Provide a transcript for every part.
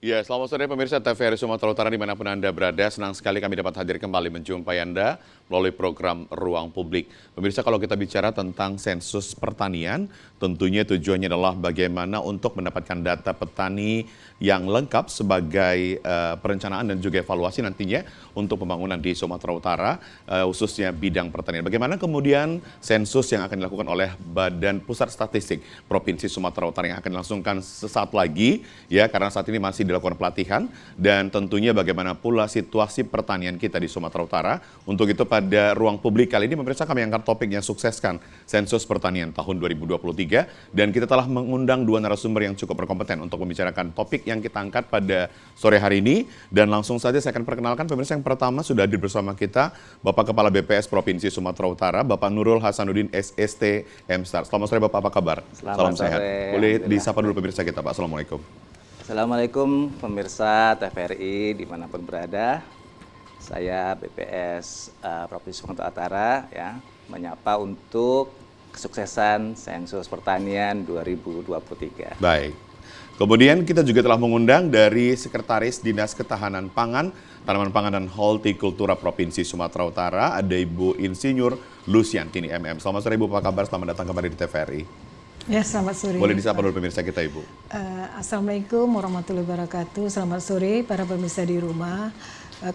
Ya, selamat sore pemirsa TVRI Sumatera Utara dimanapun Anda berada. Senang sekali kami dapat hadir kembali menjumpai Anda melalui program Ruang Publik. Pemirsa, kalau kita bicara tentang sensus pertanian, tentunya tujuannya adalah bagaimana untuk mendapatkan data petani yang lengkap sebagai perencanaan dan juga evaluasi nantinya untuk pembangunan di Sumatera Utara, khususnya bidang pertanian. Bagaimana kemudian sensus yang akan dilakukan oleh Badan Pusat Statistik Provinsi Sumatera Utara yang akan dilangsungkan sesaat lagi, ya, karena saat ini masih dilakukan pelatihan, dan tentunya bagaimana pula situasi pertanian kita di Sumatera Utara. Untuk itu pada Ruang Publik kali ini pemirsa kami angkat topik yang sukseskan sensus pertanian tahun 2023, dan kita telah mengundang dua narasumber yang cukup berkompeten untuk membicarakan topik yang kita angkat pada sore hari ini. Dan langsung saja saya akan perkenalkan pemirsa. Yang pertama sudah hadir bersama kita Bapak Kepala BPS Provinsi Sumatera Utara, Bapak Nurul Hasanuddin SST MStar. Selamat sore Bapak, apa kabar? Salam sehat. Boleh disapa dulu pemirsa kita Pak. Assalamualaikum. Assalamualaikum pemirsa TVRI dimanapun berada. Saya BPS Provinsi Sumatera Utara ya, menyapa untuk kesuksesan sensus pertanian 2023. Baik. Kemudian kita juga telah mengundang dari Sekretaris Dinas Ketahanan Pangan, Tanaman Pangan dan Hortikultura Provinsi Sumatera Utara, ada Ibu Insinyur Luciantini MM. Selamat sore Ibu, apa kabar? Selamat datang kembali di TVRI. Ya, selamat sore. Boleh disapa dulu pemirsa kita Ibu. Assalamualaikum warahmatullahi wabarakatuh. Selamat sore para pemirsa di rumah.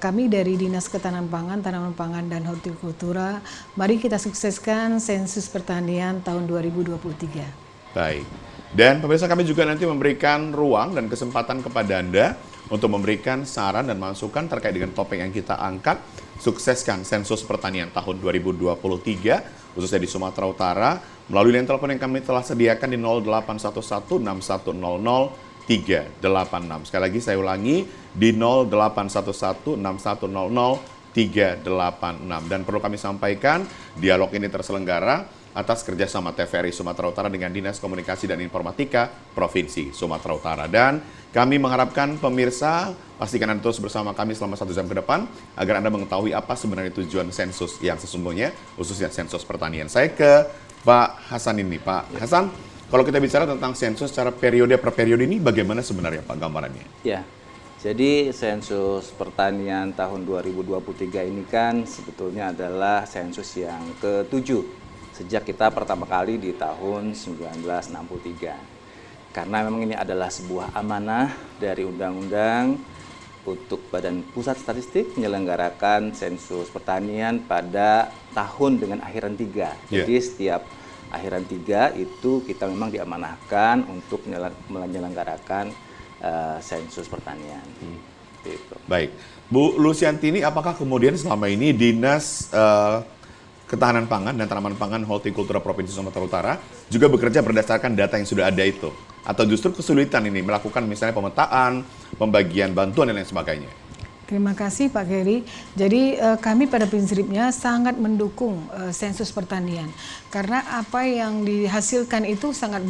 Kami dari Dinas Ketahanan Pangan, Tanaman Pangan dan Hortikultura, mari kita sukseskan sensus pertanian tahun 2023. Baik. Dan pemirsa kami juga nanti memberikan ruang dan kesempatan kepada Anda untuk memberikan saran dan masukan terkait dengan topik yang kita angkat, sukseskan sensus pertanian tahun 2023, khususnya di Sumatera Utara, melalui line telepon yang kami telah sediakan di 081161000386. Sekali lagi saya ulangi, di 081161000386. Dan perlu kami sampaikan, dialog ini terselenggara atas kerjasama TVRI Sumatera Utara dengan Dinas Komunikasi dan Informatika Provinsi Sumatera Utara. Dan kami mengharapkan pemirsa pastikan Anda terus bersama kami selama 1 jam ke depan agar Anda mengetahui apa sebenarnya tujuan sensus yang sesungguhnya, khususnya sensus pertanian. Saya ke Pak Hasan ini. Pak Hasan, kalau kita bicara tentang sensus secara periode per periode ini bagaimana sebenarnya Pak gambarannya? Ya, jadi sensus pertanian tahun 2023 ini kan sebetulnya adalah sensus yang ke-7 sejak kita pertama kali di tahun 1963. Karena memang ini adalah sebuah amanah dari undang-undang untuk Badan Pusat Statistik menyelenggarakan sensus pertanian pada tahun dengan akhiran 3. Jadi setiap akhiran 3 itu kita memang diamanahkan untuk menyelenggarakan sensus pertanian. Gitu. Baik. Bu Luciantini, apakah kemudian selama ini Dinas Ketahanan Pangan dan Tanaman Pangan Hortikultura Provinsi Sumatera Utara juga bekerja berdasarkan data yang sudah ada itu? Atau justru kesulitan ini melakukan misalnya pemetaan, pembagian bantuan dan lain sebagainya? Terima kasih Pak Geri. Jadi kami pada prinsipnya sangat mendukung sensus pertanian karena apa yang dihasilkan itu sangat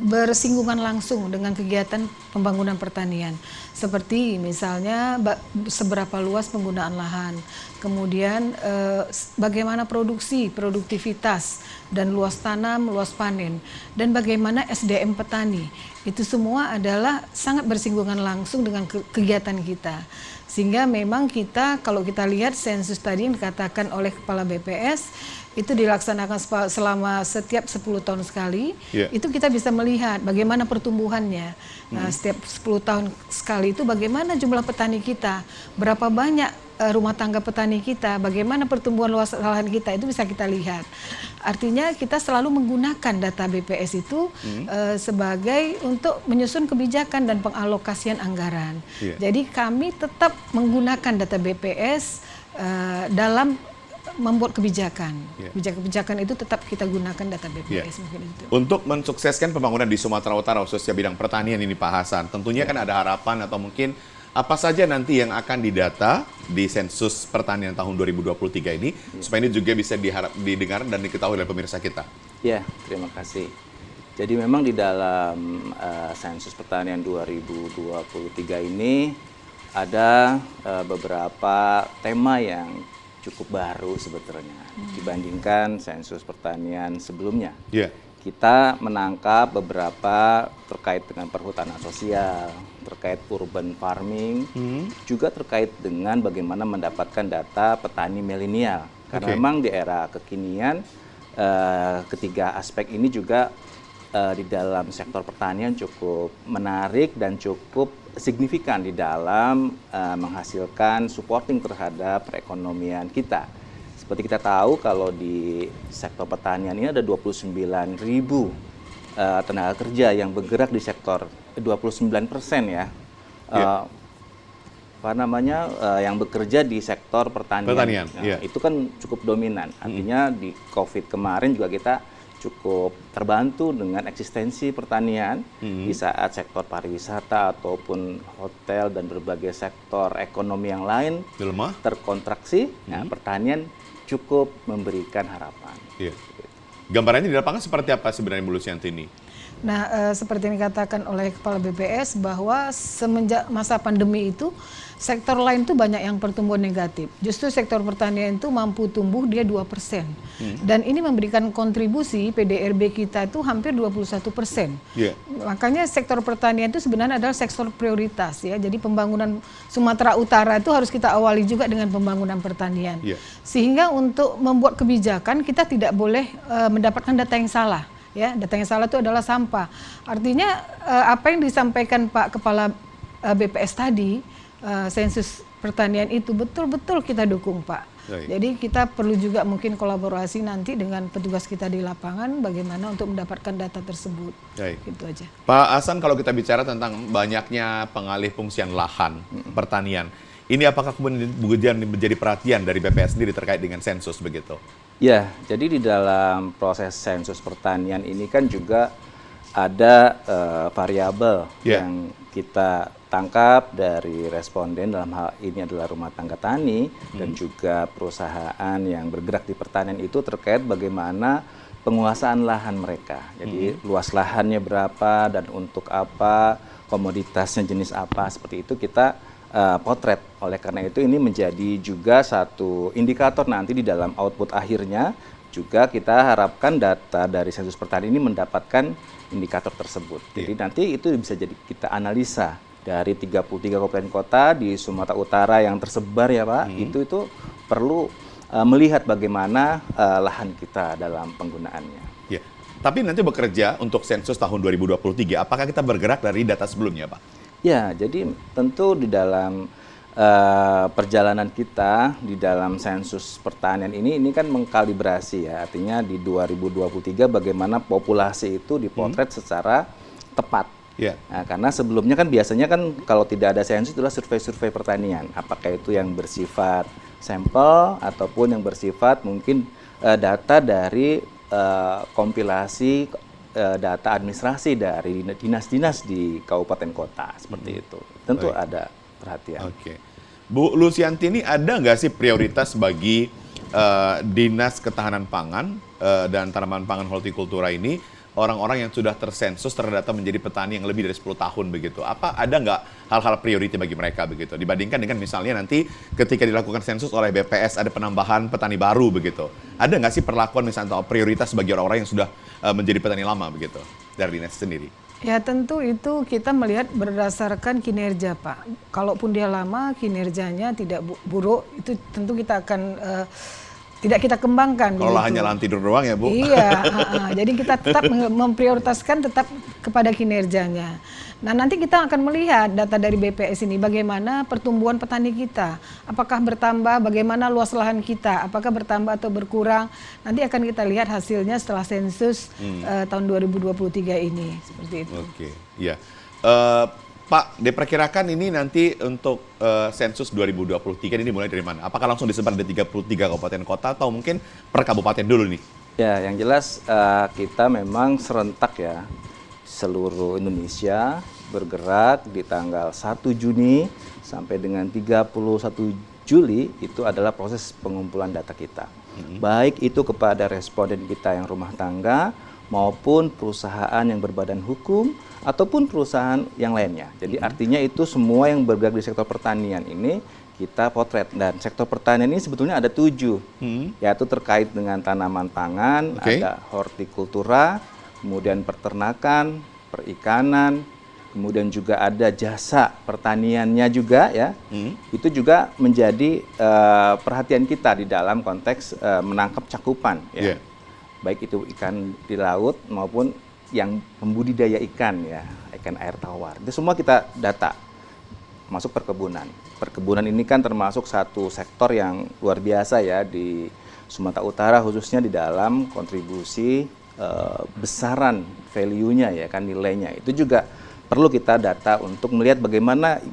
bersinggungan langsung dengan kegiatan pembangunan pertanian. Seperti misalnya seberapa luas penggunaan lahan, kemudian bagaimana produktivitas dan luas tanam, luas panen, dan bagaimana SDM petani. Itu semua adalah sangat bersinggungan langsung dengan kegiatan kita. Sehingga memang kita, kalau kita lihat sensus tadi yang dikatakan oleh Kepala BPS, itu dilaksanakan selama setiap 10 tahun sekali, itu kita bisa melihat bagaimana pertumbuhannya. Nah, setiap 10 tahun sekali itu bagaimana jumlah petani kita, berapa banyak rumah tangga petani kita, bagaimana pertumbuhan luas lahan kita, itu bisa kita lihat. Artinya kita selalu menggunakan data BPS itu sebagai untuk menyusun kebijakan dan pengalokasian anggaran. Jadi kami tetap menggunakan data BPS dalam membuat kebijakan. Kebijakan itu tetap kita gunakan data BPS. Untuk mensukseskan pembangunan di Sumatera Utara, khususnya bidang pertanian ini Pak Hasan, tentunya kan ada harapan atau mungkin apa saja nanti yang akan didata di sensus pertanian tahun 2023 ini, supaya ini juga bisa didengar dan diketahui oleh pemirsa kita. Ya, terima kasih. Jadi memang di dalam sensus pertanian 2023 ini ada beberapa tema yang cukup baru sebetulnya dibandingkan sensus pertanian sebelumnya. kita menangkap beberapa terkait dengan perhutanan sosial, terkait urban farming, juga terkait dengan bagaimana mendapatkan data petani milenial. Karena memang di era kekinian, ketiga aspek ini juga di dalam sektor pertanian cukup menarik dan cukup signifikan di dalam menghasilkan supporting terhadap perekonomian kita. Seperti kita tahu kalau di sektor pertanian ini ada 29.000 tenaga kerja yang bergerak di sektor 29% ya. Yang bekerja di sektor pertanian. Nah, itu kan cukup dominan. Artinya di COVID kemarin juga kita cukup terbantu dengan eksistensi pertanian di saat sektor pariwisata ataupun hotel dan berbagai sektor ekonomi yang lain terkontraksi. Nah, pertanian cukup memberikan harapan. Gambarannya di lapangan seperti apa sebenarnya Bu Lusianti ini? Nah, seperti yang dikatakan oleh Kepala BPS bahwa semenjak masa pandemi itu sektor lain itu banyak yang pertumbuhan negatif. Justru sektor pertanian itu mampu tumbuh dia 2%. Dan ini memberikan kontribusi PDRB kita itu hampir 21%. Makanya sektor pertanian itu sebenarnya adalah sektor prioritas ya. Jadi pembangunan Sumatera Utara itu harus kita awali juga dengan pembangunan pertanian. Sehingga untuk membuat kebijakan kita tidak boleh mendapatkan data yang salah. Ya, data yang salah itu adalah sampah. Artinya apa yang disampaikan Pak Kepala BPS tadi, sensus pertanian itu betul-betul kita dukung Pak. Jadi kita perlu juga mungkin kolaborasi nanti dengan petugas kita di lapangan bagaimana untuk mendapatkan data tersebut. Gitu aja. Pak Hasan, kalau kita bicara tentang banyaknya pengalih fungsian lahan pertanian, ini apakah kemudian menjadi perhatian dari BPS sendiri terkait dengan sensus begitu? Ya, jadi di dalam proses sensus pertanian ini kan juga ada variabel yang kita tangkap dari responden, dalam hal ini adalah rumah tangga tani dan juga perusahaan yang bergerak di pertanian itu terkait bagaimana penguasaan lahan mereka. Jadi luas lahannya berapa dan untuk apa, komoditasnya jenis apa, seperti itu kita potret. Oleh karena itu ini menjadi juga satu indikator nanti di dalam output akhirnya, juga kita harapkan data dari sensus pertanian ini mendapatkan indikator tersebut. Jadi nanti itu bisa jadi kita analisa dari 33 kabupaten kota di Sumatera Utara yang tersebar ya Pak, itu perlu melihat bagaimana lahan kita dalam penggunaannya. Tapi nanti bekerja untuk sensus tahun 2023, apakah kita bergerak dari data sebelumnya Pak? Ya, jadi tentu di dalam perjalanan kita di dalam sensus pertanian ini kan mengkalibrasi ya, artinya di 2023 bagaimana populasi itu dipotret secara tepat. Nah, karena sebelumnya kan biasanya kan kalau tidak ada sensus itulah survei-survei pertanian, apakah itu yang bersifat sampel ataupun yang bersifat mungkin data dari kompilasi data administrasi dari dinas-dinas di kabupaten kota, seperti itu. Tentu ada perhatian. Bu Lusianti, ini ada nggak sih prioritas bagi Dinas Ketahanan Pangan dan Tanaman Pangan Hortikultura ini, orang-orang yang sudah tersensus terdata menjadi petani yang lebih dari 10 tahun begitu? Apa ada nggak hal-hal priority bagi mereka begitu? Dibandingkan dengan misalnya nanti ketika dilakukan sensus oleh BPS ada penambahan petani baru begitu. Ada nggak sih perlakuan misalnya atau prioritas bagi orang-orang yang sudah menjadi petani lama begitu dari dinas sendiri? Ya tentu itu kita melihat berdasarkan kinerja Pak. Kalaupun dia lama kinerjanya tidak buruk, itu tentu kita akan tidak kita kembangkan. Kalau lahannya lahan tidur doang ya Bu? Iya, jadi kita tetap memprioritaskan tetap kepada kinerjanya. Nah nanti kita akan melihat data dari BPS ini bagaimana pertumbuhan petani kita. Apakah bertambah, bagaimana luas lahan kita, apakah bertambah atau berkurang. Nanti akan kita lihat hasilnya setelah sensus tahun 2023 ini. Seperti itu. Iya. Pak, diperkirakan ini nanti untuk sensus 2023 ini mulai dari mana? Apakah langsung disebar di 33 kabupaten kota atau mungkin per kabupaten dulu nih? Ya, yang jelas kita memang serentak ya, seluruh Indonesia bergerak di tanggal 1 Juni sampai dengan 31 Juli itu adalah proses pengumpulan data kita. Baik itu kepada responden kita yang rumah tangga maupun perusahaan yang berbadan hukum ataupun perusahaan yang lainnya. Jadi artinya itu semua yang bergerak di sektor pertanian ini kita potret. Dan sektor pertanian ini sebetulnya ada 7, yaitu terkait dengan tanaman pangan, ada hortikultura, kemudian peternakan, perikanan, kemudian juga ada jasa pertaniannya juga ya. Itu juga menjadi perhatian kita di dalam konteks menangkap cakupan ya. Baik itu ikan di laut maupun yang pembudidaya ikan ya, ikan air tawar. Itu semua kita data. Masuk perkebunan. Perkebunan ini kan termasuk satu sektor yang luar biasa ya di Sumatera Utara, khususnya di dalam kontribusi besaran value-nya ya kan, nilainya. Itu juga perlu kita data untuk melihat bagaimana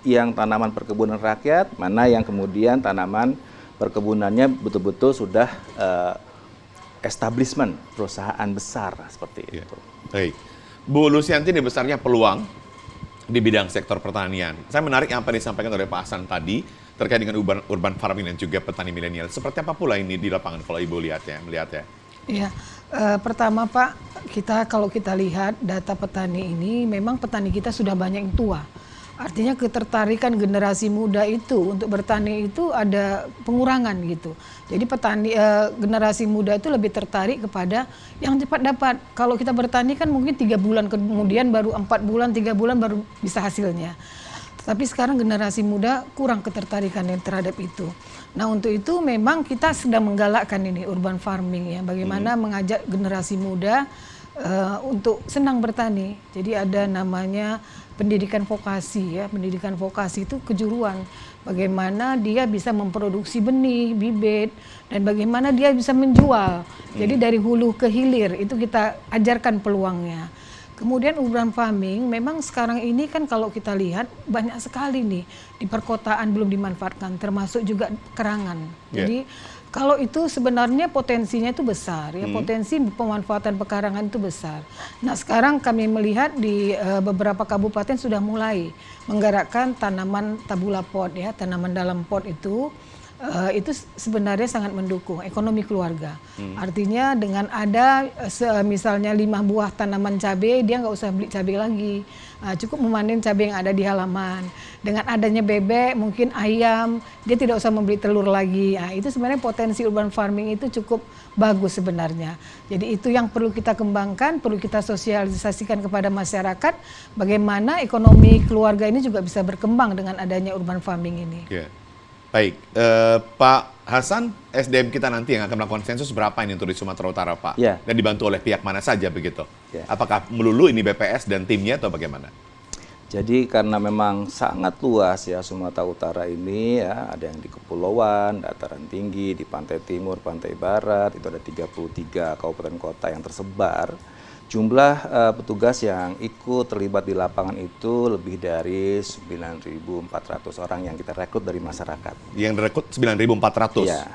yang tanaman perkebunan rakyat, mana yang kemudian tanaman perkebunannya betul-betul sudah establishment, perusahaan besar seperti itu. Baik. Bu Lusianti, ini besarnya peluang di bidang sektor pertanian. Saya menarik yang apa disampaikan oleh Pak Hasan tadi terkait dengan urban farming dan juga petani milenial. Seperti apa pula ini di lapangan kalau Ibu melihatnya? Iya, pertama Pak, kalau kita lihat data petani ini, memang petani kita sudah banyak yang tua. Artinya ketertarikan generasi muda itu untuk bertani itu ada pengurangan gitu. Jadi generasi muda itu lebih tertarik kepada yang cepat dapat. Kalau kita bertani kan mungkin 3 bulan kemudian baru 4 bulan, 3 bulan baru bisa hasilnya. Tapi sekarang generasi muda kurang ketertarikan yang terhadap itu. Nah untuk itu memang kita sedang menggalakkan ini urban farming ya. Bagaimana mengajak generasi muda untuk senang bertani. Jadi ada namanya pendidikan vokasi ya. Pendidikan vokasi itu kejuruan. Bagaimana dia bisa memproduksi benih, bibit, dan bagaimana dia bisa menjual. Jadi dari hulu ke hilir itu kita ajarkan peluangnya. Kemudian urban farming memang sekarang ini kan kalau kita lihat banyak sekali nih di perkotaan belum dimanfaatkan, termasuk juga kerangan. Jadi kalau itu sebenarnya potensinya itu besar ya, potensi pemanfaatan pekarangan itu besar. Nah sekarang kami melihat di beberapa kabupaten sudah mulai menggerakkan tanaman tabula pot ya, tanaman dalam pot itu sebenarnya sangat mendukung ekonomi keluarga. Artinya dengan ada misalnya 5 buah tanaman cabai, dia nggak usah beli cabai lagi. Cukup memanen cabai yang ada di halaman. Dengan adanya bebek, mungkin ayam, dia tidak usah membeli telur lagi. Itu sebenarnya potensi urban farming itu cukup bagus sebenarnya. Jadi itu yang perlu kita kembangkan, perlu kita sosialisasikan kepada masyarakat, bagaimana ekonomi keluarga ini juga bisa berkembang dengan adanya urban farming ini. Baik, Pak Hasan, SDM kita nanti yang akan melakukan sensus berapa ini untuk di Sumatera Utara, Pak? Dan dibantu oleh pihak mana saja begitu? Apakah melulu ini BPS dan timnya atau bagaimana? Jadi karena memang sangat luas ya Sumatera Utara ini ya, ada yang di kepulauan, dataran tinggi, di pantai timur, pantai barat, itu ada 33 kabupaten kota yang tersebar. Jumlah petugas yang ikut terlibat di lapangan itu lebih dari 9.400 orang yang kita rekrut dari masyarakat. Yang direkrut 9.400? Ya.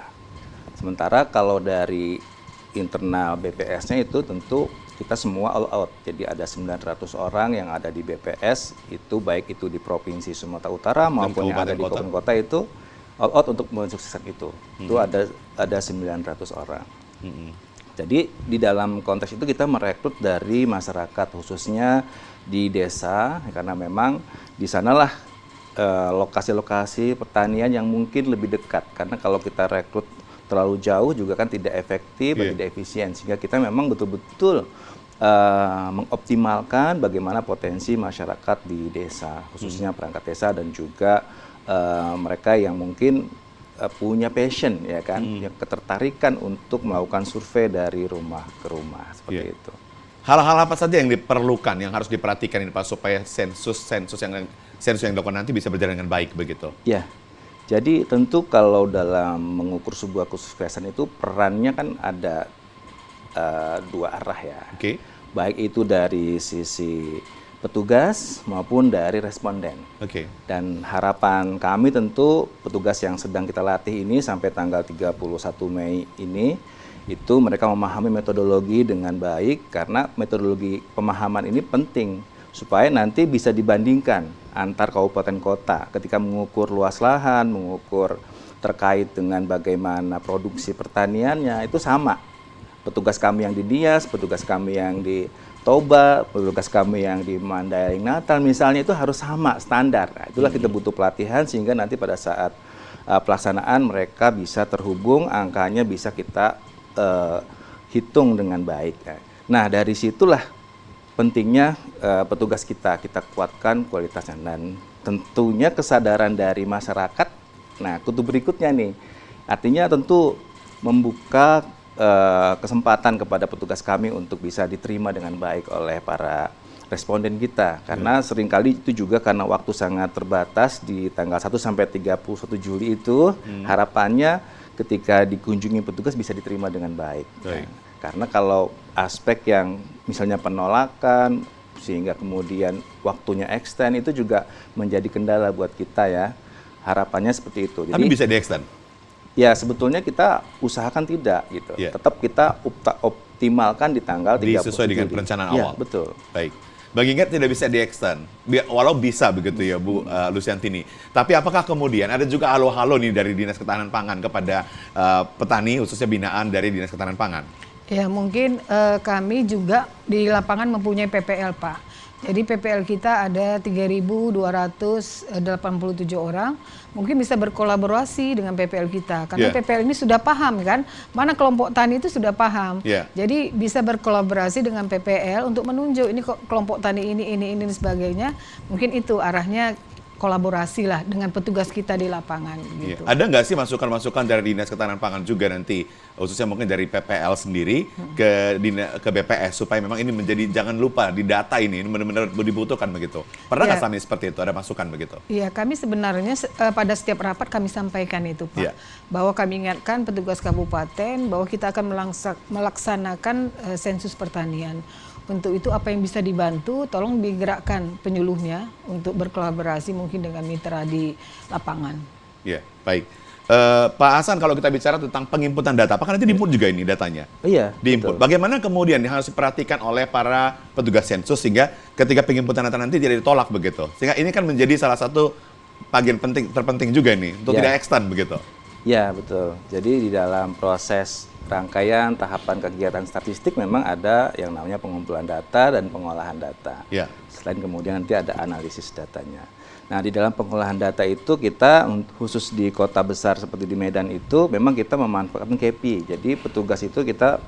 Sementara kalau dari internal BPS-nya itu tentu kita semua all out. Jadi ada 900 orang yang ada di BPS, itu baik itu di Provinsi Sumatera Utara maupun yang ada di kabupaten kota itu all out untuk mensukseskan itu. Itu ada 900 orang. Jadi di dalam konteks itu kita merekrut dari masyarakat khususnya di desa karena memang di sanalah lokasi-lokasi pertanian yang mungkin lebih dekat, karena kalau kita rekrut terlalu jauh juga kan tidak efektif, tidak efisien, sehingga kita memang betul-betul mengoptimalkan bagaimana potensi masyarakat di desa khususnya perangkat desa dan juga mereka yang mungkin punya passion ya kan, yang ketertarikan untuk melakukan survei dari rumah ke rumah seperti itu. Hal-hal apa saja yang diperlukan, yang harus diperhatikan ini Pak supaya sensus yang dilakukan nanti bisa berjalan dengan baik begitu? Ya, jadi tentu kalau dalam mengukur sebuah kesuksesan itu perannya kan ada 2 arah ya. Baik itu dari sisi petugas maupun dari responden. Dan harapan kami tentu petugas yang sedang kita latih ini sampai tanggal 31 Mei ini, itu mereka memahami metodologi dengan baik, karena metodologi pemahaman ini penting supaya nanti bisa dibandingkan antar kabupaten kota ketika mengukur luas lahan, mengukur terkait dengan bagaimana produksi pertaniannya, itu sama. Petugas kami yang di Nias, petugas kami yang di Toba, petugas kami yang di Mandailing Natal misalnya, itu harus sama standar. Nah, itulah kita butuh pelatihan sehingga nanti pada saat pelaksanaan mereka bisa terhubung, angkanya bisa kita hitung dengan baik. Nah, dari situlah pentingnya petugas kita kuatkan kualitasnya, dan tentunya kesadaran dari masyarakat. Nah, kutu berikutnya nih, artinya tentu membuka kesempatan kepada petugas kami untuk bisa diterima dengan baik oleh para responden kita, karena seringkali itu juga karena waktu sangat terbatas di tanggal 1 sampai 31 Juli itu, harapannya ketika dikunjungi petugas bisa diterima dengan baik. Nah, karena kalau aspek yang misalnya penolakan sehingga kemudian waktunya extend itu juga menjadi kendala buat kita ya. Harapannya seperti itu. Tapi bisa di-extend? Ya, sebetulnya kita usahakan tidak gitu. Tetap kita optimalkan di tanggal 30 sesuai dengan perencanaan awal. Ya, betul. Baik. Bagi Ingat tidak bisa di-extend, walau bisa begitu ya Bu Lusiantini. Tapi apakah kemudian ada juga halo-halo nih dari Dinas Ketahanan Pangan kepada petani, khususnya binaan dari Dinas Ketahanan Pangan? Ya, mungkin kami juga di lapangan mempunyai PPL, Pak. Jadi PPL kita ada 3.287 orang, mungkin bisa berkolaborasi dengan PPL kita. Karena PPL ini sudah paham kan, mana kelompok tani itu sudah paham. Jadi bisa berkolaborasi dengan PPL untuk menunjuk ini kelompok tani ini dan sebagainya. Mungkin itu arahnya, kolaborasi lah dengan petugas kita di lapangan. Gitu. Ada nggak sih masukan-masukan dari Dinas Ketahanan Pangan juga nanti, khususnya mungkin dari PPL sendiri ke BPS, supaya memang ini menjadi, jangan lupa di data ini benar-benar dibutuhkan begitu. Pernah nggak Sani seperti itu, ada masukan begitu? Iya, kami sebenarnya pada setiap rapat kami sampaikan itu Pak, bahwa kami ingatkan petugas kabupaten bahwa kita akan melaksanakan sensus pertanian. Untuk itu apa yang bisa dibantu, tolong digerakkan penyuluhnya untuk berkolaborasi mungkin dengan mitra di lapangan. Ya, baik. Pak Hasan, kalau kita bicara tentang penginputan data, apakah nanti diinput juga ini datanya? Iya. Diinput. Bagaimana kemudian yang harus diperhatikan oleh para petugas sensus sehingga ketika penginputan data nanti tidak ditolak begitu? Sehingga ini kan menjadi salah satu bagian terpenting juga nih untuk tidak extend begitu. Ya, betul. Jadi di dalam proses rangkaian tahapan kegiatan statistik memang ada yang namanya pengumpulan data dan pengolahan data. Selain kemudian nanti ada analisis datanya. Nah, di dalam pengolahan data itu kita khusus di kota besar seperti di Medan itu memang kita memanfaatkan KPI. Jadi petugas itu kita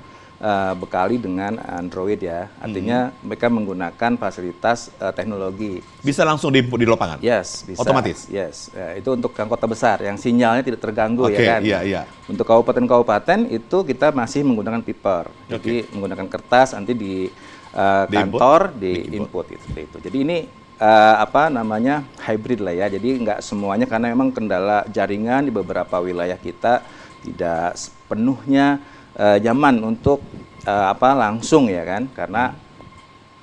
bekali dengan Android ya. Artinya mereka menggunakan fasilitas teknologi. Bisa langsung di lapangan? Yes, bisa. Otomatis? Yes. Itu untuk yang kota besar yang sinyalnya tidak terganggu ya kan. Untuk kabupaten-kabupaten itu kita masih menggunakan paper. Jadi menggunakan kertas, nanti di kantor di input itu. Jadi ini hybrid lah ya. Jadi nggak semuanya, karena memang kendala jaringan di beberapa wilayah kita tidak sepenuhnya nyaman untuk langsung ya kan, karena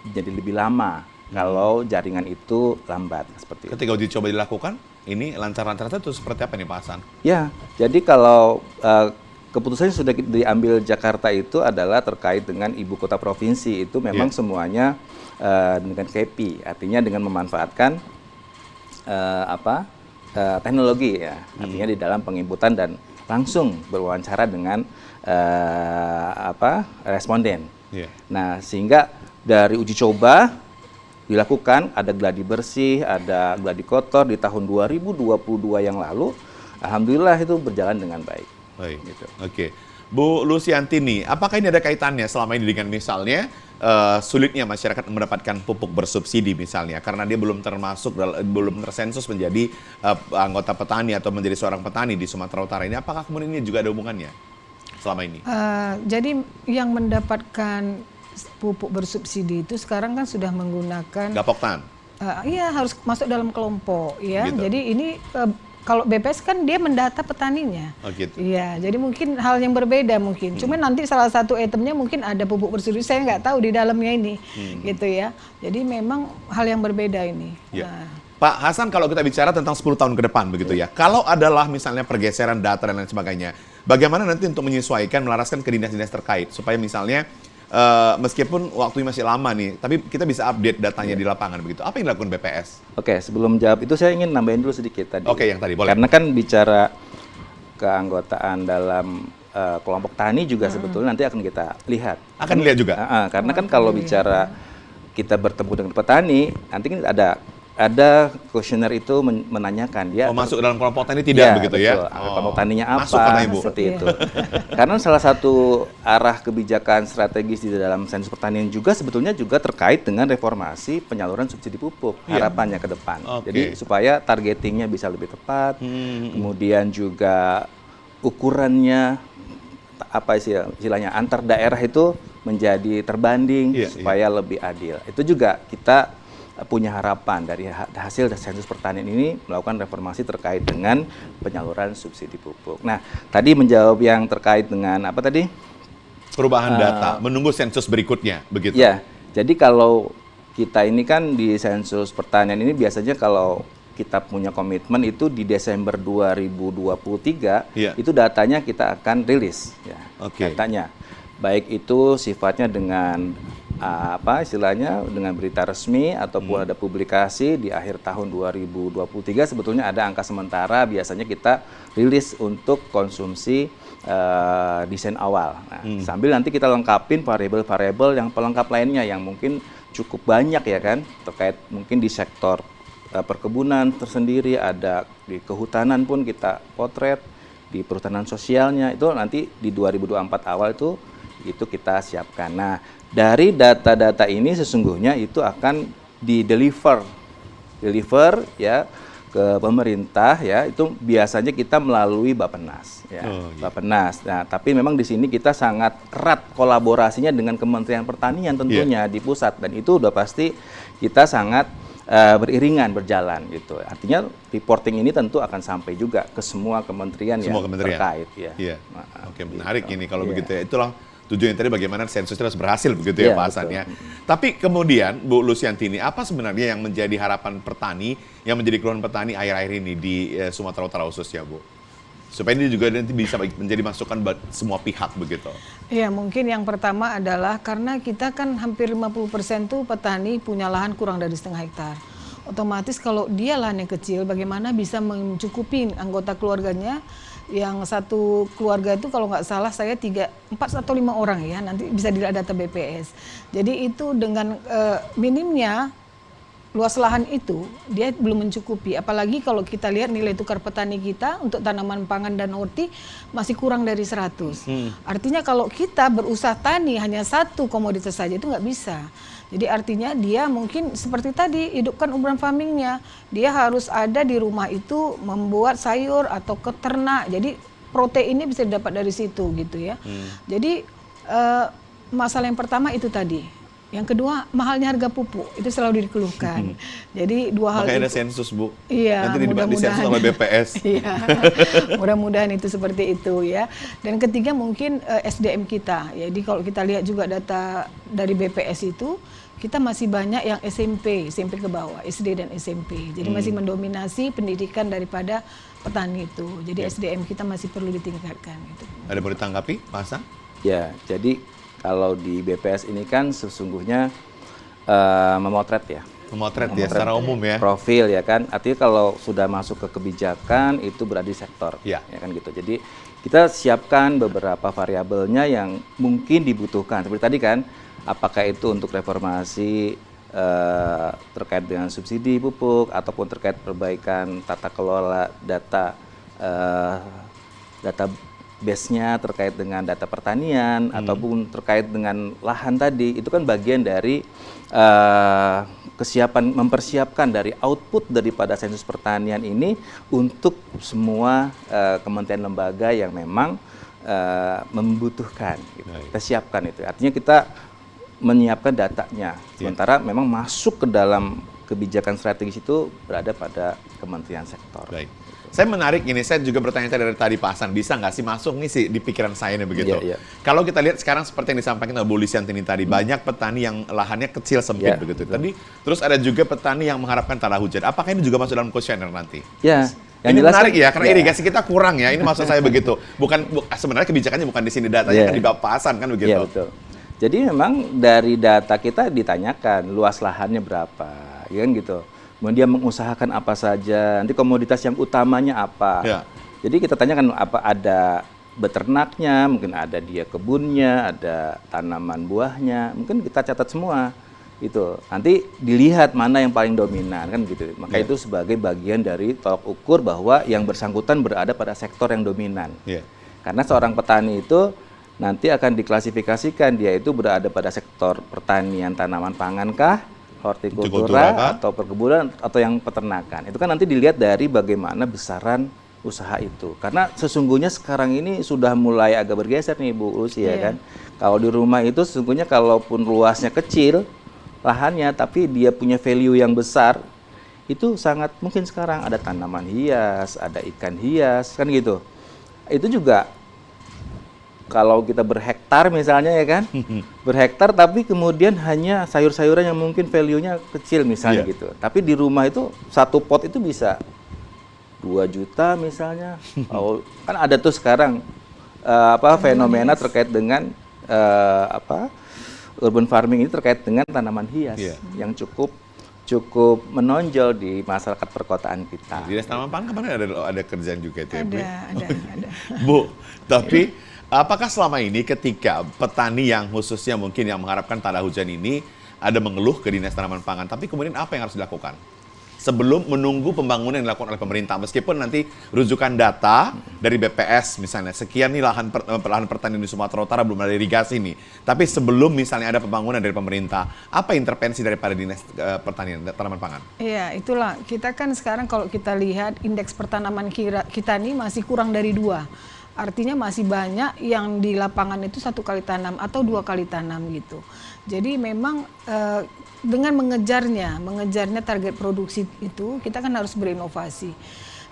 jadi lebih lama kalau jaringan itu lambat seperti itu. Ketika uji coba dilakukan, ini lancar-lancar itu seperti apa nih Pak Hasan? Ya, jadi kalau keputusan yang sudah diambil Jakarta itu adalah terkait dengan ibu kota provinsi, itu memang semuanya dengan KPI, artinya dengan memanfaatkan teknologi ya, artinya di dalam penginputan dan langsung berwawancara dengan responden. Nah, sehingga dari uji coba dilakukan, ada gladi bersih, ada gladi kotor di tahun 2022 yang lalu, alhamdulillah itu berjalan dengan baik. Gitu. Oke. Bu Lusiantini, apakah ini ada kaitannya selama ini dengan misalnya sulitnya masyarakat mendapatkan pupuk bersubsidi misalnya, karena dia belum tersensus menjadi anggota petani atau menjadi seorang petani di Sumatera Utara ini, apakah kemudian ini juga ada hubungannya selama ini? Jadi yang mendapatkan pupuk bersubsidi itu sekarang kan sudah menggunakan Gapoktan. Iya, harus masuk dalam kelompok ya. Gitu. Jadi ini kalau BPS kan dia mendata petaninya. Gitu. Iya, jadi mungkin hal yang berbeda mungkin. Cuma nanti salah satu itemnya mungkin ada pupuk bersubsidi, saya nggak tahu di dalamnya ini, gitu ya. Jadi memang hal yang berbeda ini. Nah. Pak Hasan, kalau kita bicara tentang 10 tahun ke depan begitu ya, kalau adalah misalnya pergeseran data dan lain sebagainya, bagaimana nanti untuk menyesuaikan, melaraskan ke dinas-dinas terkait, supaya misalnya meskipun waktunya masih lama nih, tapi kita bisa update datanya di lapangan begitu. Apa yang dilakukan BPS? Oke, sebelum jawab itu saya ingin nambahin dulu sedikit tadi. Oke, yang tadi boleh. Karena kan bicara keanggotaan dalam kelompok tani juga sebetulnya nanti akan kita lihat. Akan lihat juga? Karena kan kalau bicara kita bertemu dengan petani, nanti kan ada ada kuesioner itu menanyakan dia masuk dalam kelompok tani tidak ya, begitu betul. ya? Kelompok taninya apa? Masuk karena Ibu. Seperti itu. Karena salah satu arah kebijakan strategis di dalam sensus pertanian juga sebetulnya juga terkait dengan reformasi penyaluran subsidi pupuk, harapannya ke depan. Jadi supaya targetingnya bisa lebih tepat, kemudian juga ukurannya apa istilahnya antar daerah itu menjadi terbanding supaya lebih adil. Itu juga kita punya harapan dari hasil sensus pertanian ini melakukan reformasi terkait dengan penyaluran subsidi pupuk. Nah, tadi menjawab yang terkait dengan apa tadi? Perubahan data, menunggu sensus berikutnya, begitu? Ya, jadi kalau kita ini kan di sensus pertanian ini biasanya kalau kita punya komitmen itu di Desember 2023, itu datanya kita akan rilis, ya, datanya. Baik itu sifatnya dengan apa istilahnya dengan berita resmi ataupun ada publikasi di akhir tahun 2023 sebetulnya ada angka sementara biasanya kita rilis untuk konsumsi desain awal. Nah, sambil nanti kita lengkapin variabel-variabel yang pelengkap lainnya yang mungkin cukup banyak ya kan terkait mungkin di sektor perkebunan tersendiri, ada di kehutanan pun kita potret, di perhutanan sosialnya itu nanti di 2024 awal itu kita siapkan. Nah, dari data-data ini sesungguhnya itu akan deliver ya ke pemerintah ya, itu biasanya kita melalui Bappenas ya. Bappenas. Nah, tapi memang di sini kita sangat erat kolaborasinya dengan Kementerian Pertanian tentunya di pusat dan itu udah pasti kita sangat beriringan berjalan gitu. Artinya reporting ini tentu akan sampai juga ke semua kementerian yang terkait ya. Iya. Oke, menarik ini kalau begitu ya. Itulah tujuannya tadi bagaimana sensus harus berhasil begitu ya Pak Hasan ya. Tapi kemudian Bu Lusiantini, apa sebenarnya yang menjadi harapan petani, yang menjadi keluhan petani akhir-akhir ini di Sumatera Utara khususnya Bu? Supaya ini juga nanti bisa menjadi masukan buat semua pihak begitu. Ya mungkin yang pertama adalah karena kita kan hampir 50% tuh petani punya lahan kurang dari 1,5 hektar. Otomatis kalau dia lahannya kecil, bagaimana bisa mencukupi anggota keluarganya yang satu keluarga itu kalau nggak salah saya 4 atau 5 orang ya, nanti bisa dilihat data BPS. Jadi itu dengan minimnya luas lahan itu dia belum mencukupi, apalagi kalau kita lihat nilai tukar petani kita untuk tanaman pangan dan horti masih kurang dari 100. Artinya kalau kita berusaha tani hanya satu komoditas saja itu nggak bisa. Jadi artinya dia mungkin seperti tadi hidupkan urban farmingnya, dia harus ada di rumah itu membuat sayur atau keternak. Jadi proteinnya bisa didapat dari situ gitu ya. Jadi masalah yang pertama itu tadi. Yang kedua, mahalnya harga pupuk, itu selalu dikeluhkan. Jadi dua hal makanya itu. ada sensus Bu. Iya, nanti di sensus oleh BPS. Iya, mudah-mudahan itu seperti itu ya. Dan ketiga mungkin SDM kita. Jadi kalau kita lihat juga data dari BPS itu, kita masih banyak yang SMP ke bawah, SD dan SMP. Jadi masih mendominasi pendidikan daripada petani itu. Jadi SDM kita masih perlu ditingkatkan. Gitu. Ada mau ditanggapi, Pak Hasan? Ya, jadi kalau di BPS ini kan sesungguhnya memotret ya. Memotret ya secara umum ya. Profil ya kan. Artinya kalau sudah masuk ke kebijakan itu berada di sektor. Ya kan gitu. Jadi kita siapkan beberapa variabelnya yang mungkin dibutuhkan. Seperti tadi kan, apakah itu untuk reformasi terkait dengan subsidi pupuk ataupun terkait perbaikan tata kelola data base-nya terkait dengan data pertanian ataupun terkait dengan lahan tadi, itu kan bagian dari mempersiapkan dari output daripada sensus pertanian ini untuk semua kementerian lembaga yang memang membutuhkan. Gitu. Kita siapkan itu. Artinya kita menyiapkan datanya. Sementara memang masuk ke dalam kebijakan strategis itu berada pada kementerian sektor. Baik. Saya menarik ini, saya juga bertanya dari tadi Pak Hasan, bisa nggak sih masuk nih sih di pikiran saya nih begitu. Kalau kita lihat sekarang seperti yang disampaikan oleh Bu Lusiantini tadi, banyak petani yang lahannya kecil sempit begitu. Tadi terus ada juga petani yang mengharapkan tanah hujan. Apakah ini juga masuk dalam kuesioner nanti? Ya. Ini menarik ya, karena irigasi kita kurang ya. Ini maksud saya begitu. Sebenarnya kebijakannya bukan di sini, datanya kan di Pak Hasan kan begitu. Iya betul. Jadi memang dari data kita ditanyakan luas lahannya berapa, ya kan gitu. Kemudian dia mengusahakan apa saja, nanti komoditas yang utamanya apa. Jadi kita tanyakan apa ada beternaknya, mungkin ada dia kebunnya, ada tanaman buahnya, mungkin kita catat semua. Itu nanti dilihat mana yang paling dominan kan gitu. Maka itu sebagai bagian dari tolak ukur bahwa yang bersangkutan berada pada sektor yang dominan. Karena seorang petani itu nanti akan diklasifikasikan dia itu berada pada sektor pertanian tanaman pangan kah, hortikultura atau perkebunan atau yang peternakan. Itu kan nanti dilihat dari bagaimana besaran usaha itu. Karena sesungguhnya sekarang ini sudah mulai agak bergeser nih Bu Lucy ya kan. Kalau di rumah itu sesungguhnya kalaupun luasnya kecil lahannya, tapi dia punya value yang besar, itu sangat mungkin sekarang ada tanaman hias, ada ikan hias, kan gitu. Itu juga kalau kita berhektar misalnya ya kan, berhektar tapi kemudian hanya sayur-sayuran yang mungkin value-nya kecil misalnya gitu. Tapi di rumah itu satu pot itu bisa 2 juta misalnya. Kan ada tuh sekarang fenomena terkait dengan urban farming ini terkait dengan tanaman hias yang cukup menonjol di masyarakat perkotaan kita. Dinas Tanaman Pangan kemarin ada kerjaan juga itu ya, Bu? Ada. Bu, tapi apakah selama ini ketika petani yang khususnya mungkin yang mengharapkan tanda hujan ini ada mengeluh ke Dinas Tanaman Pangan, tapi kemudian apa yang harus dilakukan? Sebelum menunggu pembangunan yang dilakukan oleh pemerintah, meskipun nanti rujukan data dari BPS misalnya, sekian nih lahan pertanian di Sumatera Utara belum ada irigasi nih. Tapi sebelum misalnya ada pembangunan dari pemerintah, apa intervensi daripada Dinas Pertanian Tanaman Pangan? Iya, itulah. Kita kan sekarang kalau kita lihat indeks pertanaman kita ini masih kurang dari 2. Artinya masih banyak yang di lapangan itu 1 kali tanam atau 2 kali tanam gitu. Jadi memang dengan mengejarnya target produksi itu, kita kan harus berinovasi.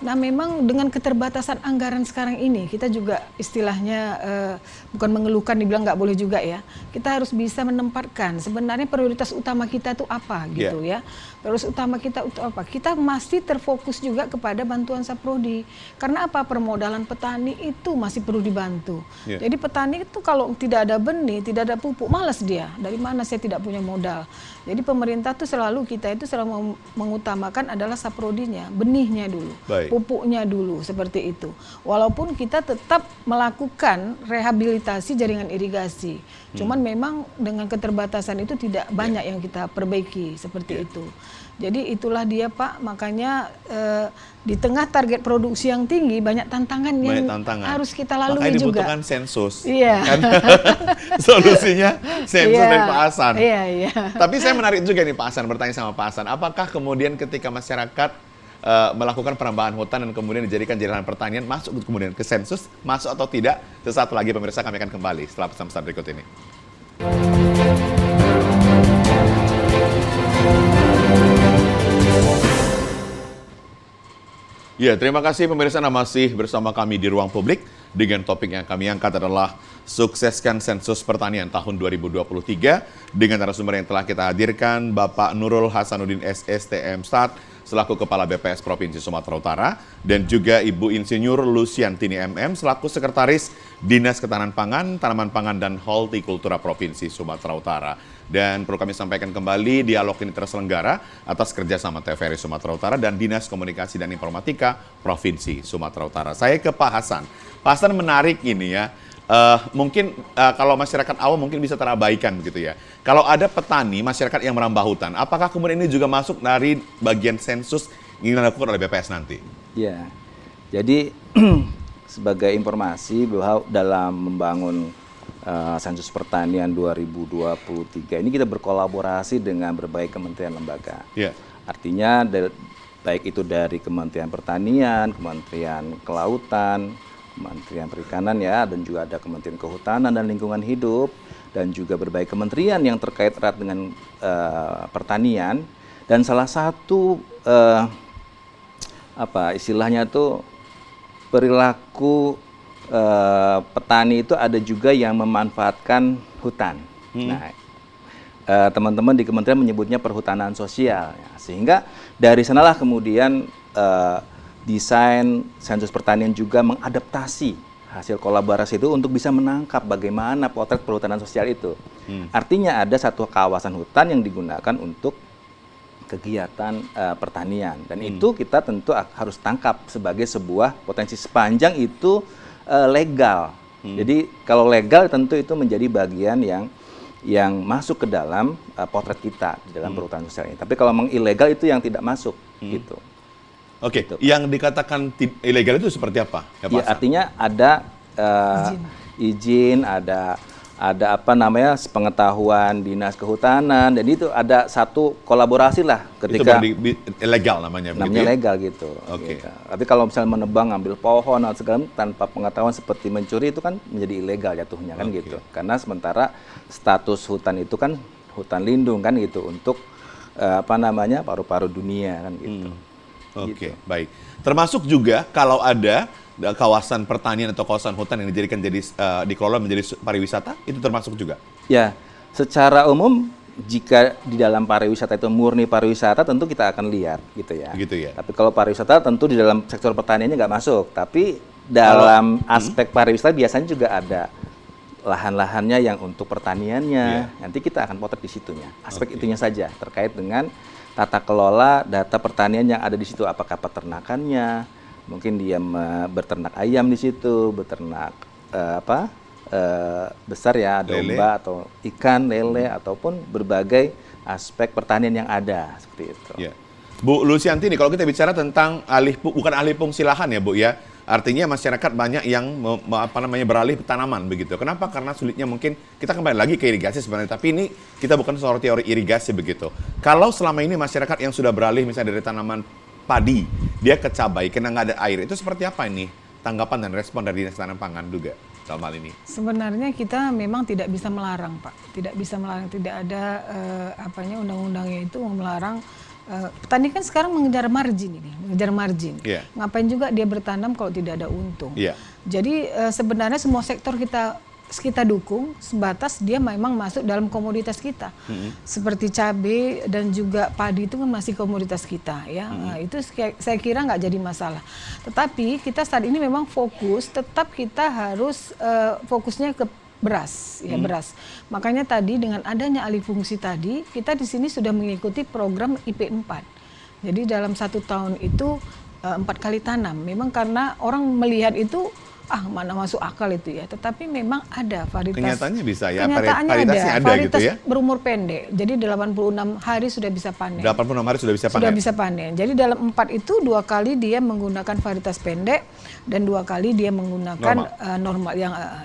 Nah memang dengan keterbatasan anggaran sekarang ini, kita juga istilahnya bukan mengeluhkan, dibilang nggak boleh juga ya. Kita harus bisa menempatkan sebenarnya prioritas utama kita itu apa gitu ya. Prioritas utama kita itu apa? Kita masih terfokus juga kepada bantuan Saprodi. Karena apa? Permodalan petani itu masih perlu dibantu. Jadi petani itu kalau tidak ada benih, tidak ada pupuk, malas dia. Dari mana saya tidak punya modal? Jadi pemerintah tuh kita itu selalu mengutamakan adalah Saprodinya, benihnya dulu. Pupuknya dulu, seperti itu. Walaupun kita tetap melakukan rehabilitasi jaringan irigasi. Cuman memang dengan keterbatasan itu tidak banyak yang kita perbaiki, seperti itu. Jadi itulah dia Pak, makanya di tengah target produksi yang tinggi, banyak tantangan yang harus kita lalui juga. Makanya dibutuhkan sensus. Kan? Solusinya sensus dari Pak Hasan. Tapi saya menarik juga nih Pak Hasan, bertanya sama Pak Hasan, apakah kemudian ketika masyarakat melakukan penambahan hutan dan kemudian dijadikan jadi lahan pertanian, masuk kemudian ke sensus, masuk atau tidak? Sesaat lagi pemirsa, kami akan kembali setelah pesan-pesan berikut ini. Ya, terima kasih pemirsa, masih bersama kami di Ruang Publik dengan topik yang kami angkat adalah sukseskan sensus pertanian tahun 2023 dengan narasumber yang telah kita hadirkan, Bapak Nurul Hasanuddin SSTM Stat selaku Kepala BPS Provinsi Sumatera Utara dan juga Ibu Insinyur Luciantini MM selaku Sekretaris Dinas Ketahanan Pangan, Tanaman Pangan dan Hortikultura Provinsi Sumatera Utara. Dan perlu kami sampaikan kembali, dialog ini terselenggara atas kerjasama TVRI Sumatera Utara dan Dinas Komunikasi dan Informatika Provinsi Sumatera Utara. Saya ke Pak Hasan. Pak Hasan, menarik ini ya. Mungkin kalau masyarakat awam mungkin bisa terabaikan begitu ya. Kalau ada petani, masyarakat yang merambah hutan, apakah kemudian ini juga masuk dari bagian sensus yang dilakukan oleh BPS nanti? Ya, jadi sebagai informasi bahwa dalam membangun sensus pertanian 2023 ini kita berkolaborasi dengan berbagai kementerian lembaga. Artinya baik itu dari Kementerian Pertanian, Kementerian Kelautan, Kementerian Perikanan ya, dan juga ada Kementerian Kehutanan dan Lingkungan Hidup, dan juga berbagai kementerian yang terkait erat dengan pertanian. Dan salah satu istilahnya tuh perilaku petani itu ada juga yang memanfaatkan hutan. Nah, teman-teman di kementerian menyebutnya perhutanan sosial, ya. Sehingga dari sanalah kemudian desain sensus pertanian juga mengadaptasi hasil kolaborasi itu untuk bisa menangkap bagaimana potret perhutanan sosial itu. Artinya ada satu kawasan hutan yang digunakan untuk kegiatan pertanian, dan itu kita tentu harus tangkap sebagai sebuah potensi sepanjang itu legal. Jadi kalau legal tentu itu menjadi bagian yang yang masuk ke dalam potret kita di dalam perhutanan sosial ini. Tapi kalau memang ilegal itu yang tidak masuk gitu. Oke, Gitu. yang dikatakan ilegal itu seperti apa? Ya, Pak Ya, Hasan? artinya ada izin, ada apa namanya pengetahuan dinas kehutanan, dan itu ada satu kolaborasi lah Itu ketika baru legal namanya, begitu namanya ya? legal gitu. Oke. Gitu. Tapi kalau misalnya menebang, ngambil pohon atau segala macam tanpa pengetahuan seperti mencuri itu kan menjadi ilegal jatuhnya kan Oke. gitu. Karena sementara status hutan itu kan hutan lindung kan gitu untuk apa namanya paru-paru dunia kan gitu. Oke, baik. Termasuk juga kalau ada kawasan pertanian atau kawasan hutan yang dijadikan dikelola menjadi pariwisata, itu termasuk juga? Ya, secara umum jika di dalam pariwisata itu murni pariwisata tentu kita akan lihat gitu ya. Begitu ya. Tapi kalau pariwisata tentu di dalam sektor pertaniannya nggak masuk. Tapi dalam aspek pariwisata biasanya juga ada lahan-lahannya yang untuk pertaniannya. Nanti kita akan potret di situnya. Aspek itunya saja terkait dengan tata kelola data pertanian yang ada di situ. Apakah peternakannya, mungkin dia berternak ayam di situ, beternak besar ya, domba atau ikan, lele, ataupun berbagai aspek pertanian yang ada seperti itu. Ya. Bu Lucianti, kalau kita bicara tentang bukan alih fungsi lahan ya Bu ya, artinya masyarakat banyak yang beralih tanaman begitu. Kenapa? Karena sulitnya mungkin kita kembali lagi ke irigasi sebenarnya, tapi ini kita bukan soal teori irigasi begitu. Kalau selama ini masyarakat yang sudah beralih misalnya dari tanaman padi, dia ke cabai, karena nggak ada air, itu seperti apa ini tanggapan dan respon dari Dinas Tanam Pangan juga dalam hal ini? Sebenarnya kita memang tidak bisa melarang, Pak. Tidak bisa melarang, tidak ada undang-undangnya itu melarang. Petani kan sekarang mengejar margin ini, mengejar margin. Yeah. Ngapain juga dia bertanam kalau tidak ada untung? Yeah. Jadi sebenarnya semua sektor kita dukung, sebatas dia memang masuk dalam komoditas kita. Seperti cabai dan juga padi itu kan masih komoditas kita ya. Nah, itu saya kira nggak jadi masalah. Tetapi kita saat ini memang tetap kita harus fokusnya ke beras, ya beras. Makanya tadi dengan adanya alih fungsi tadi, kita di sini sudah mengikuti program IP4. Jadi dalam 1 tahun itu 4 kali tanam. Memang karena orang melihat itu mana masuk akal itu ya. Tetapi memang ada varietas. Kenyataannya bisa ya, Kenyataannya varietasnya ada varietas gitu ya. berumur pendek. Jadi 86 hari sudah bisa panen. 86 hari sudah bisa panen. Sudah bisa panen. Jadi dalam 4 itu 2 kali dia menggunakan varietas pendek dan 2 kali dia menggunakan normal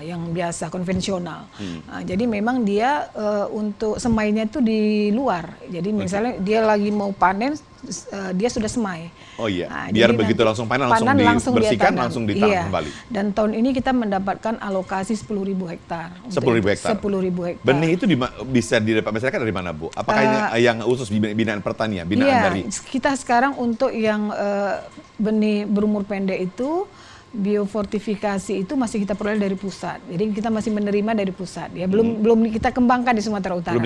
yang biasa konvensional. Jadi memang dia untuk semainya itu di luar. Jadi misalnya dia lagi mau panen, dia sudah semai. Oh iya, biar begitu langsung panen langsung dibersihkan, langsung ditanam kembali. Dan tahun ini kita mendapatkan alokasi 10.000 hektar. 10.000 hektar. 10.000 hektar. Benih itu bisa didapat masyarakat dari mana, Bu? Apakah ini yang khusus binaan pertanian, Iya, kita sekarang untuk yang benih berumur pendek itu biofortifikasi itu masih kita peroleh dari pusat. Jadi kita masih menerima dari pusat. Ya belum kita kembangkan di Sumatera Utara.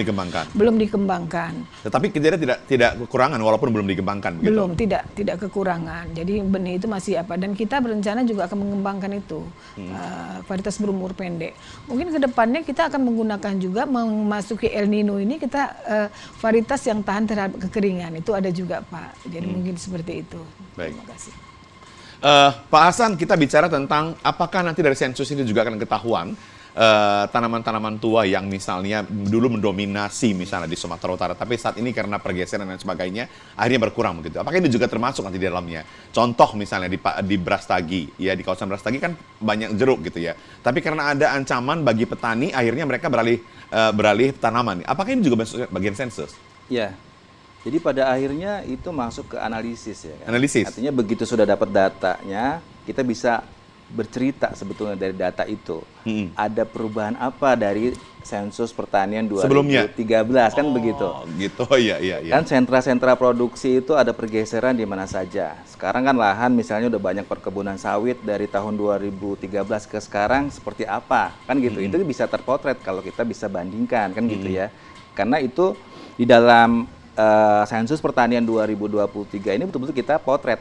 Belum dikembangkan. Tetapi kita tidak kekurangan walaupun belum dikembangkan begitu. Belum, tidak kekurangan. Jadi benih itu masih dan kita berencana juga akan mengembangkan itu varietas berumur pendek. Mungkin ke depannya kita akan menggunakan juga memasuki El Nino ini kita varietas yang tahan terhadap kekeringan. Itu ada juga, Pak. Jadi mungkin seperti itu. Baik. Terima kasih. Pak Hasan, kita bicara tentang apakah nanti dari sensus ini juga akan ketahuan tanaman-tanaman tua yang misalnya dulu mendominasi misalnya di Sumatera Utara, tapi saat ini karena pergeseran dan sebagainya akhirnya berkurang begitu. Apakah ini juga termasuk nanti di dalamnya? Contoh misalnya di Brastagi, ya di kawasan Brastagi kan banyak jeruk gitu ya. Tapi karena ada ancaman bagi petani, akhirnya mereka beralih tanaman. Apakah ini juga bagian sensus? Ya. Jadi pada akhirnya itu masuk ke analisis ya kan? Analisis. Artinya begitu sudah dapat datanya, kita bisa bercerita sebetulnya dari data itu. Ada perubahan apa dari sensus pertanian 2013 kan begitu. Oh, gitu. Iya. Kan sentra-sentra produksi itu ada pergeseran di mana saja. Sekarang kan lahan misalnya udah banyak perkebunan sawit dari tahun 2013 ke sekarang seperti apa? Kan gitu. Itu bisa terpotret kalau kita bisa bandingkan kan gitu ya. Karena itu di dalam sensus pertanian 2023 ini betul-betul kita potret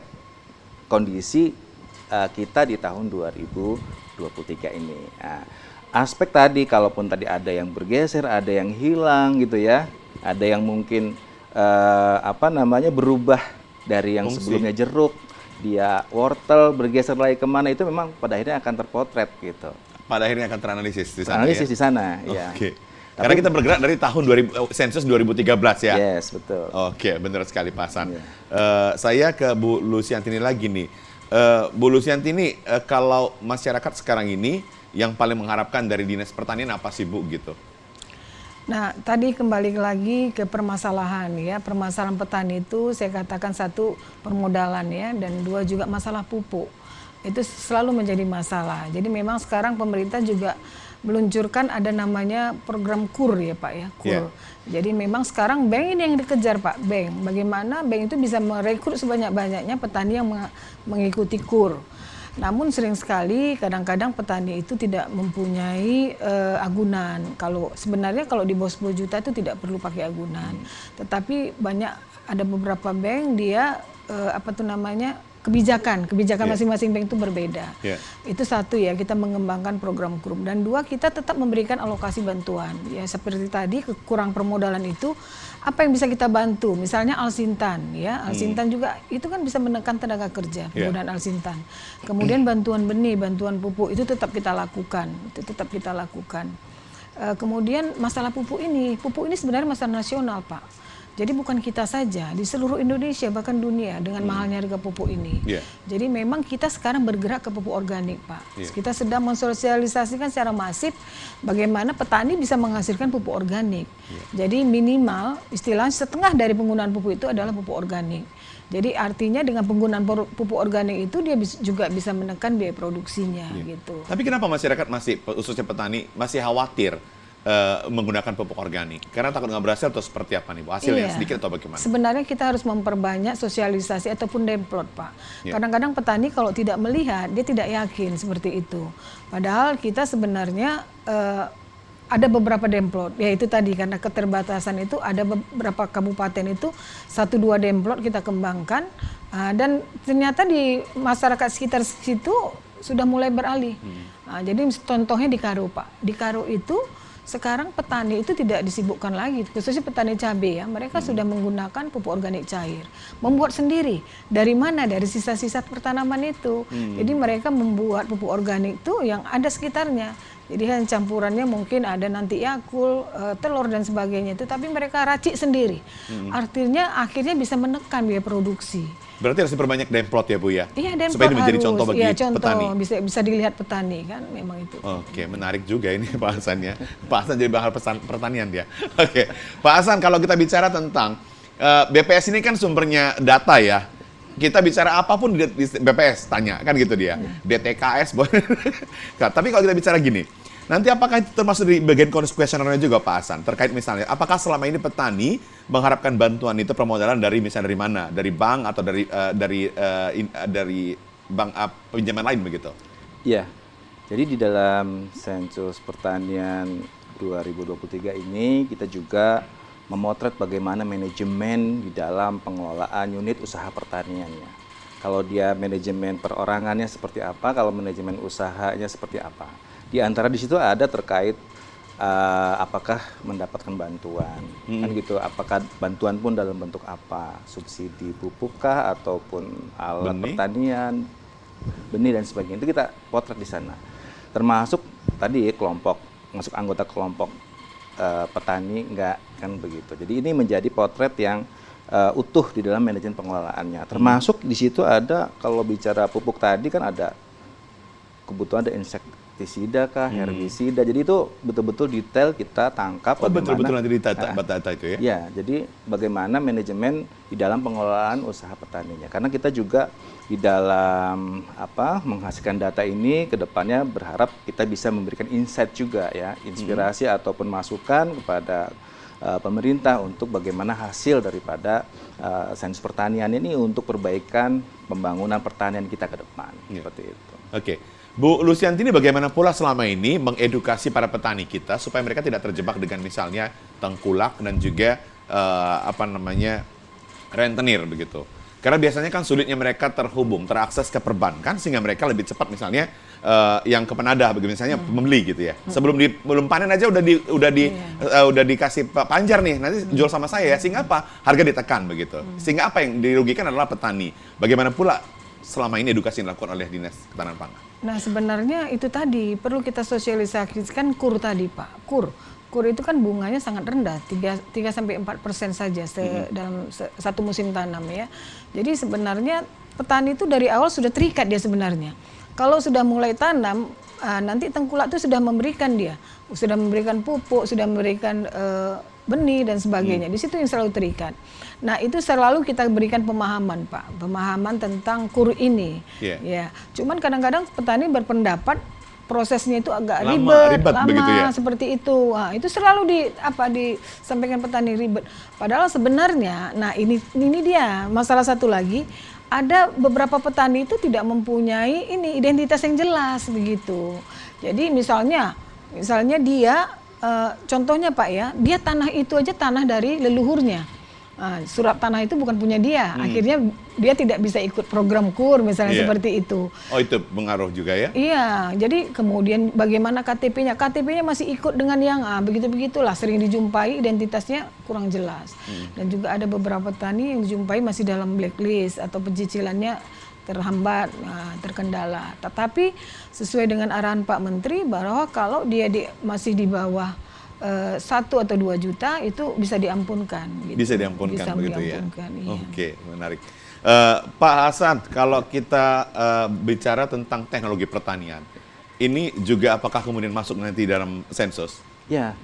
kondisi kita di tahun 2023 ini. Nah, aspek tadi, kalaupun tadi ada yang bergeser, ada yang hilang gitu ya, ada yang mungkin berubah dari yang sebelumnya jeruk, dia wortel bergeser lagi kemana, itu memang pada akhirnya akan terpotret gitu. Pada akhirnya akan teranalisis di sana. Analisis di sana, ya. Oke. Karena kita bergerak dari tahun sensus 2013 ya. Yes, betul. Oke, benar sekali Pak Hasan. Iya. Saya ke Bu Lusiantini lagi nih. Bu Lusiantini, kalau masyarakat sekarang ini yang paling mengharapkan dari Dinas Pertanian apa sih Bu gitu? Nah, tadi kembali lagi ke permasalahan ya. Permasalahan petani itu saya katakan satu permodalan ya, dan dua juga masalah pupuk. Itu selalu menjadi masalah. Jadi memang sekarang pemerintah juga meluncurkan ada namanya program KUR ya Pak ya, KUR. Jadi memang sekarang bank ini yang dikejar Pak, bank. Bagaimana bank itu bisa merekrut sebanyak-banyaknya petani yang mengikuti KUR. Namun sering sekali kadang-kadang petani itu tidak mempunyai agunan. Sebenarnya kalau di bawah 10 juta itu tidak perlu pakai agunan. Tetapi ada beberapa bank dia kebijakan masing-masing bank itu berbeda. Itu satu ya, kita mengembangkan program KUR. Dan dua, kita tetap memberikan alokasi bantuan. Ya seperti tadi kurang permodalan itu apa yang bisa kita bantu? Misalnya Alsintan ya. Alsintan juga itu kan bisa menekan tenaga kerja, penggunaan Alsintan. Kemudian bantuan benih, bantuan pupuk itu tetap kita lakukan. Kemudian masalah pupuk ini sebenarnya masalah nasional, Pak. Jadi bukan kita saja, di seluruh Indonesia bahkan dunia dengan mahalnya harga pupuk ini. Jadi memang kita sekarang bergerak ke pupuk organik, Pak. Kita sedang mensosialisasikan secara masif bagaimana petani bisa menghasilkan pupuk organik. Jadi minimal istilahnya setengah dari penggunaan pupuk itu adalah pupuk organik. Jadi artinya dengan penggunaan pupuk organik itu dia juga bisa menekan biaya produksinya gitu. Tapi kenapa masyarakat khususnya petani masih khawatir menggunakan pupuk organik? Karena takut nggak berhasil atau seperti apa nih Bu? Hasilnya sedikit atau bagaimana? Sebenarnya kita harus memperbanyak sosialisasi ataupun demplot Pak. Kadang-kadang petani kalau tidak melihat, dia tidak yakin seperti itu. Padahal kita sebenarnya ada beberapa demplot, yaitu tadi karena keterbatasan itu ada beberapa kabupaten itu 1-2 demplot kita kembangkan, dan ternyata di masyarakat sekitar situ sudah mulai beralih. Jadi contohnya di Karo Pak, di Karo itu sekarang petani itu tidak disibukkan lagi, khususnya petani cabai ya, mereka sudah menggunakan pupuk organik cair, membuat sendiri. Dari mana? Dari sisa-sisa pertanaman itu. Jadi mereka membuat pupuk organik itu yang ada sekitarnya. Jadi campurannya mungkin ada nanti Yakult, telur dan sebagainya itu, tapi mereka racik sendiri. Artinya akhirnya bisa menekan biaya produksi. Berarti harus diperbanyak demplot ya Bu ya? Iya, demplot supaya ini menjadi harus. contoh bagi petani. Bisa dilihat petani kan, memang itu. Oke, menarik juga ini Pak Hasan ya. Pak Hasan jadi bahas pertanian dia. Oke, Pak Hasan, kalau kita bicara tentang BPS ini kan sumbernya data ya. Kita bicara apapun di BPS tanya kan gitu dia. DTKS boleh. Tapi kalau kita bicara gini, nanti apakah itu termasuk di bagian kuesionernya juga Pak Hasan? Terkait misalnya, apakah selama ini petani mengharapkan bantuan itu permodalan dari mana? Dari bank atau dari bank pinjaman lain begitu? Iya. Jadi di dalam sensus pertanian 2023 ini kita juga memotret bagaimana manajemen di dalam pengelolaan unit usaha pertaniannya. Kalau dia manajemen perorangannya seperti apa, kalau manajemen usahanya seperti apa. Di antara di situ ada terkait apakah mendapatkan bantuan, kan gitu. Apakah bantuan pun dalam bentuk apa, subsidi pupukkah ataupun alat pertanian, benih dan sebagainya. Itu kita potret di sana. Termasuk tadi kelompok, masuk anggota kelompok petani enggak, kan begitu. Jadi ini menjadi potret yang utuh di dalam manajemen pengelolaannya. Termasuk di situ ada, kalau bicara pupuk tadi kan ada kebutuhan, ada insektisida kah, herbisida. Jadi itu betul-betul detail kita tangkap. Betul-betul nanti data itu ya? Ya, jadi bagaimana manajemen di dalam pengelolaan usaha petaninya. Karena kita juga di dalam menghasilkan data ini ke depannya berharap kita bisa memberikan insight juga ya, inspirasi ataupun masukan kepada pemerintah untuk bagaimana hasil daripada sensus pertanian ini untuk perbaikan pembangunan pertanian kita ke depan. Seperti itu. Oke. Bu Lusiantini, bagaimana pula selama ini mengedukasi para petani kita supaya mereka tidak terjebak dengan misalnya tengkulak dan juga rentenir begitu. Karena biasanya kan sulitnya mereka terakses ke perbankan sehingga mereka lebih cepat misalnya yang ke penadah, misalnya membeli gitu ya. Belum panen aja udah dikasih panjar nih, nanti jual sama saya ya, sehingga apa? Harga ditekan begitu. Sehingga apa yang dirugikan adalah petani. Bagaimana pula selama ini edukasi yang dilakukan oleh Dinas Ketahanan Pangan? Nah sebenarnya itu tadi perlu kita sosialisasikan KUR tadi Pak, KUR. kur itu kan bunganya sangat rendah, 3-4% saja dalam satu musim tanam ya. Jadi sebenarnya petani itu dari awal sudah terikat dia sebenarnya. Kalau sudah mulai tanam, nanti tengkulak itu sudah memberikan pupuk, sudah memberikan benih dan sebagainya. Di situ yang selalu terikat. Nah itu selalu kita berikan pemahaman Pak, pemahaman tentang kur ini. Ya, cuman kadang-kadang petani berpendapat prosesnya itu agak ribet lama ya? Seperti itu. Nah, itu selalu disampaikan petani ribet. Padahal sebenarnya, nah ini dia masalah satu lagi. Ada beberapa petani itu tidak mempunyai identitas yang jelas begitu. Jadi misalnya dia contohnya Pak ya, dia tanah itu aja tanah dari leluhurnya. Surat tanah itu bukan punya dia. Akhirnya dia tidak bisa ikut program KUR misalnya seperti itu. Oh itu pengaruh juga ya? Iya, jadi kemudian bagaimana KTP-nya? KTP-nya masih ikut dengan yang begitu-begitulah, sering dijumpai identitasnya kurang jelas. Dan juga ada beberapa petani yang dijumpai masih dalam blacklist atau pencicilannya terhambat, terkendala. Tetapi sesuai dengan arahan Pak Menteri bahwa kalau dia masih di bawah 1 atau 2 juta itu bisa diampunkan. Gitu. Bisa diampunkan begitu ya? Iya. Oke, menarik. Pak Hasan, kalau kita bicara tentang teknologi pertanian, ini juga apakah kemudian masuk nanti dalam sensus? Ya,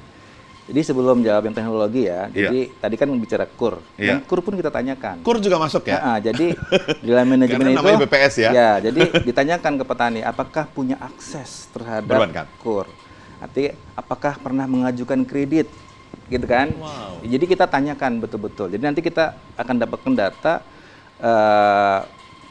jadi sebelum jawab yang teknologi ya, jadi tadi kan bicara KUR, dan KUR pun kita tanyakan. KUR juga masuk ya? Jadi di dalam manajemen itu, namanya BPS ya? Ya, jadi ditanyakan ke petani, apakah punya akses terhadap KUR? Artinya, apakah pernah mengajukan kredit, gitu kan? Wow. Jadi kita tanyakan betul-betul. Jadi nanti kita akan dapatkan data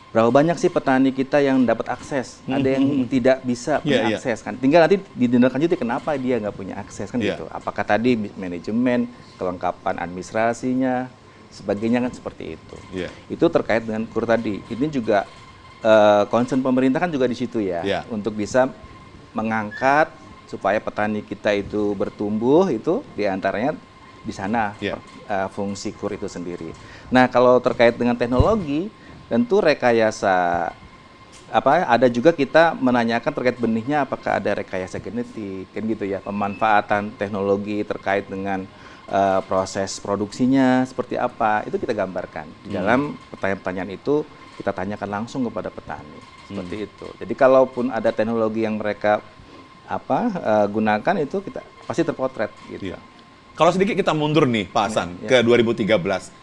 berapa banyak sih petani kita yang dapat akses. Ada yang tidak bisa punya akses kan. Tinggal nanti ditindaklanjuti kenapa dia nggak punya akses kan gitu. Apakah tadi manajemen, kelengkapan administrasinya, sebagainya kan seperti itu. Itu terkait dengan KUR tadi. Ini juga concern pemerintah kan juga di situ ya, untuk bisa mengangkat supaya petani kita itu bertumbuh, itu diantaranya di sana fungsi KUR itu sendiri. Nah kalau terkait dengan teknologi, tentu rekayasa ada juga kita menanyakan terkait benihnya apakah ada rekayasa genetik kan gitu ya, pemanfaatan teknologi terkait dengan proses produksinya seperti apa, itu kita gambarkan di dalam pertanyaan-pertanyaan itu. Kita tanyakan langsung kepada petani seperti itu. Jadi kalaupun ada teknologi yang mereka gunakan, itu kita pasti terpotret gitu. Kalau sedikit kita mundur nih Pak Hasan ke 2013,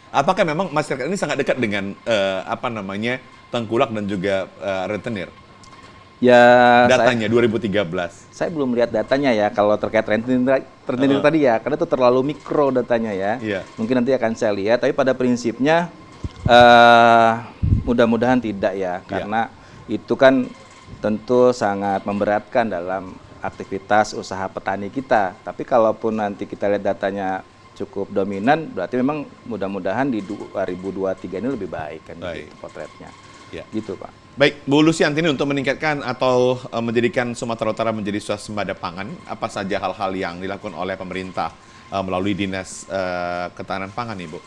apakah memang masyarakat ini sangat dekat dengan tengkulak dan juga rentenir? Ya, datanya 2013. Saya belum lihat datanya ya kalau terkait rentenir tadi ya, karena itu terlalu mikro datanya ya. Mungkin nanti akan saya lihat, tapi pada prinsipnya mudah-mudahan tidak ya, karena itu kan tentu sangat memberatkan dalam aktivitas usaha petani kita. Tapi kalaupun nanti kita lihat datanya cukup dominan, berarti memang mudah-mudahan di 2023 ini lebih baik kan gitu potretnya. Gitu Pak. Baik, Bu Lusiantini, untuk meningkatkan atau menjadikan Sumatera Utara menjadi swasembada pangan, apa saja hal-hal yang dilakukan oleh pemerintah melalui Dinas Ketahanan Pangan nih Bu?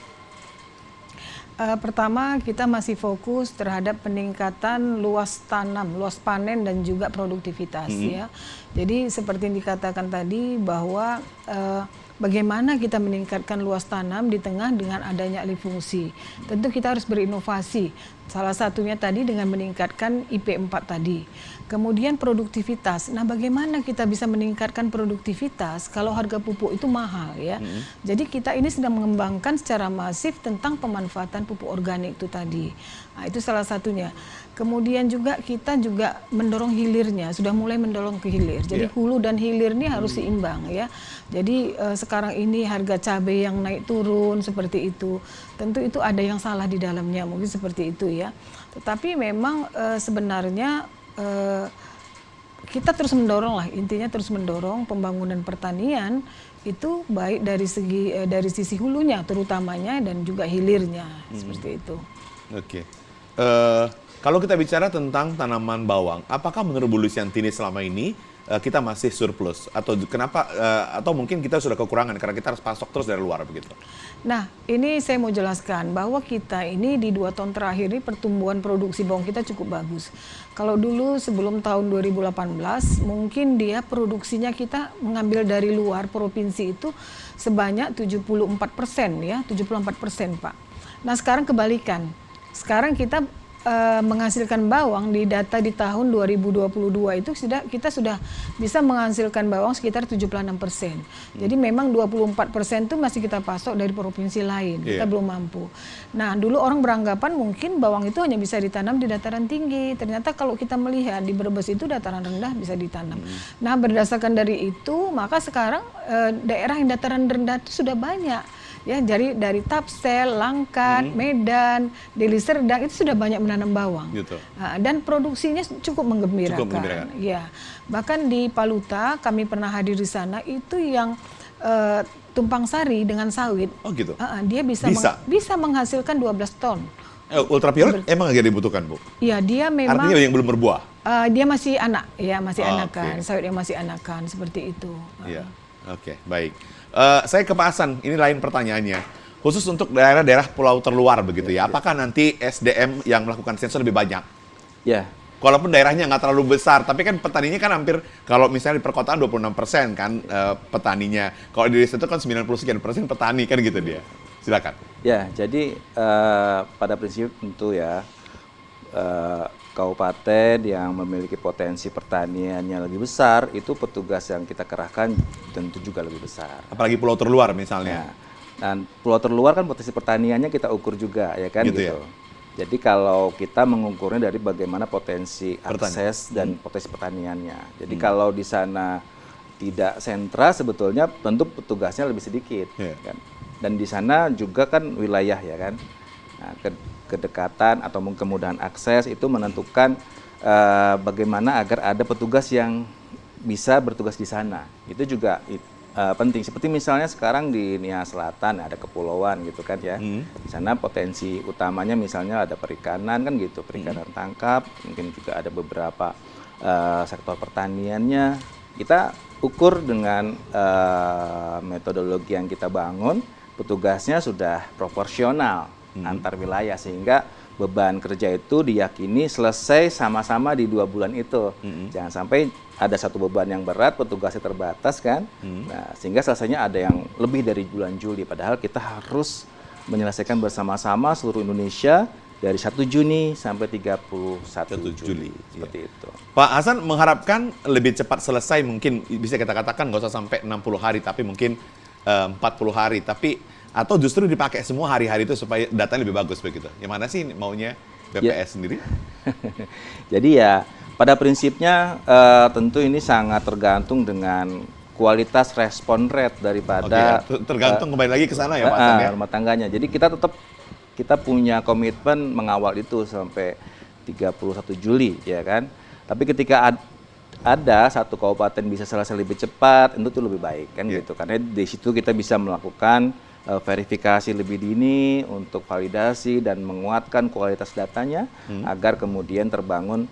Pertama, kita masih fokus terhadap peningkatan luas tanam, luas panen dan juga produktivitas ya. Jadi seperti yang dikatakan tadi bahwa bagaimana kita meningkatkan luas tanam di tengah dengan adanya alih fungsi. Tentu kita harus berinovasi. Salah satunya tadi dengan meningkatkan IP4 tadi. Kemudian produktivitas. Nah, bagaimana kita bisa meningkatkan produktivitas kalau harga pupuk itu mahal ya. Jadi kita ini sedang mengembangkan secara masif tentang pemanfaatan pupuk organik itu tadi. Nah, itu salah satunya. Kemudian juga kita juga mendorong hilirnya, sudah mulai mendorong ke hilir. Jadi hulu dan hilir ini harus seimbang ya. Jadi sekarang ini harga cabai yang naik turun seperti itu. Tentu itu ada yang salah di dalamnya, mungkin seperti itu ya. Tetapi memang sebenarnya kita terus mendorong lah, intinya terus mendorong pembangunan pertanian itu baik dari sisi hulunya terutamanya dan juga hilirnya seperti itu. Oke. Kalau kita bicara tentang tanaman bawang, apakah menurut Bu Lusiantini selama ini kita masih surplus atau kenapa atau mungkin kita sudah kekurangan karena kita harus pasok terus dari luar begitu? Nah, ini saya mau jelaskan bahwa kita ini di 2 tahun terakhir ini pertumbuhan produksi bawang kita cukup bagus. Kalau dulu sebelum tahun 2018, mungkin dia produksinya kita mengambil dari luar provinsi itu sebanyak 74% ya, 74% Pak. Nah sekarang kebalikan, sekarang kita menghasilkan bawang di data di tahun 2022 itu kita sudah bisa menghasilkan bawang sekitar 76%. Jadi memang 24% itu masih kita pasok dari provinsi lain, kita belum mampu. Nah dulu orang beranggapan mungkin bawang itu hanya bisa ditanam di dataran tinggi. Ternyata kalau kita melihat di Brebes itu dataran rendah bisa ditanam. Nah berdasarkan dari itu maka sekarang daerah yang dataran rendah itu sudah banyak. Ya, jadi dari Tapsel, Langkat, Medan, Deli Serdang itu sudah banyak menanam bawang. Gitu. Dan produksinya cukup menggembirakan. Ya, bahkan di Paluta kami pernah hadir di sana itu yang tumpang sari dengan sawit. Oh gitu. Dia bisa menghasilkan 12 ton. Ultraviolet emang agak dibutuhkan, Bu? Iya, dia memang. Artinya yang belum berbuah. Dia masih anak, ya masih anakan, sawit yang masih anakan seperti itu. Iya, oke, baik. Saya ke Pak Hasan, ini lain pertanyaannya. Khusus untuk daerah-daerah pulau terluar begitu ya, apakah nanti SDM yang melakukan sensus lebih banyak? Ya. Walaupun daerahnya nggak terlalu besar, tapi kan petaninya kan hampir, kalau misalnya di perkotaan 26% kan petaninya. Kalau di desa itu kan 90% petani kan gitu dia. Silakan. Ya, jadi pada prinsip tentu ya, kabupaten yang memiliki potensi pertaniannya lebih besar, itu petugas yang kita kerahkan tentu juga lebih besar. Apalagi pulau terluar misalnya. Ya. Dan pulau terluar kan potensi pertaniannya kita ukur juga, ya kan gitu. Ya? Jadi kalau kita mengukurnya dari bagaimana potensi akses dan potensi pertaniannya. Jadi kalau di sana tidak sentra, sebetulnya tentu petugasnya lebih sedikit. Kan? Dan di sana juga kan wilayah ya kan. Nah, kedekatan atau kemudahan akses itu menentukan bagaimana agar ada petugas yang bisa bertugas di sana. Itu juga penting. Seperti misalnya sekarang di Nia Selatan ada kepulauan gitu kan ya. Di sana potensi utamanya misalnya ada perikanan kan gitu, perikanan tangkap, mungkin juga ada beberapa sektor pertaniannya. Kita ukur dengan metodologi yang kita bangun, petugasnya sudah proporsional antar wilayah sehingga beban kerja itu diyakini selesai sama-sama di 2 bulan itu. Jangan sampai ada satu beban yang berat, petugasnya terbatas kan. Nah, sehingga selesainya ada yang lebih dari bulan Juli. Padahal kita harus menyelesaikan bersama-sama seluruh Indonesia dari 1 Juni sampai 31 Juli. Seperti itu. Pak Hasan mengharapkan lebih cepat selesai, mungkin bisa kita katakan nggak usah sampai 60 hari, tapi mungkin 40 hari. Tapi atau justru dipakai semua hari-hari itu supaya datanya lebih bagus begitu. Yang mana sih maunya BPS sendiri? Jadi ya pada prinsipnya tentu ini sangat tergantung dengan kualitas respon rate daripada tergantung kembali lagi ke sana ya Pak Hasan ya. Rumah tangganya. Jadi kita punya komitmen mengawal itu sampai 31 Juli ya kan. Tapi ketika ada satu kabupaten bisa selesai lebih cepat, itu lebih baik kan gitu. Karena di situ kita bisa melakukan verifikasi lebih dini untuk validasi dan menguatkan kualitas datanya agar kemudian terbangun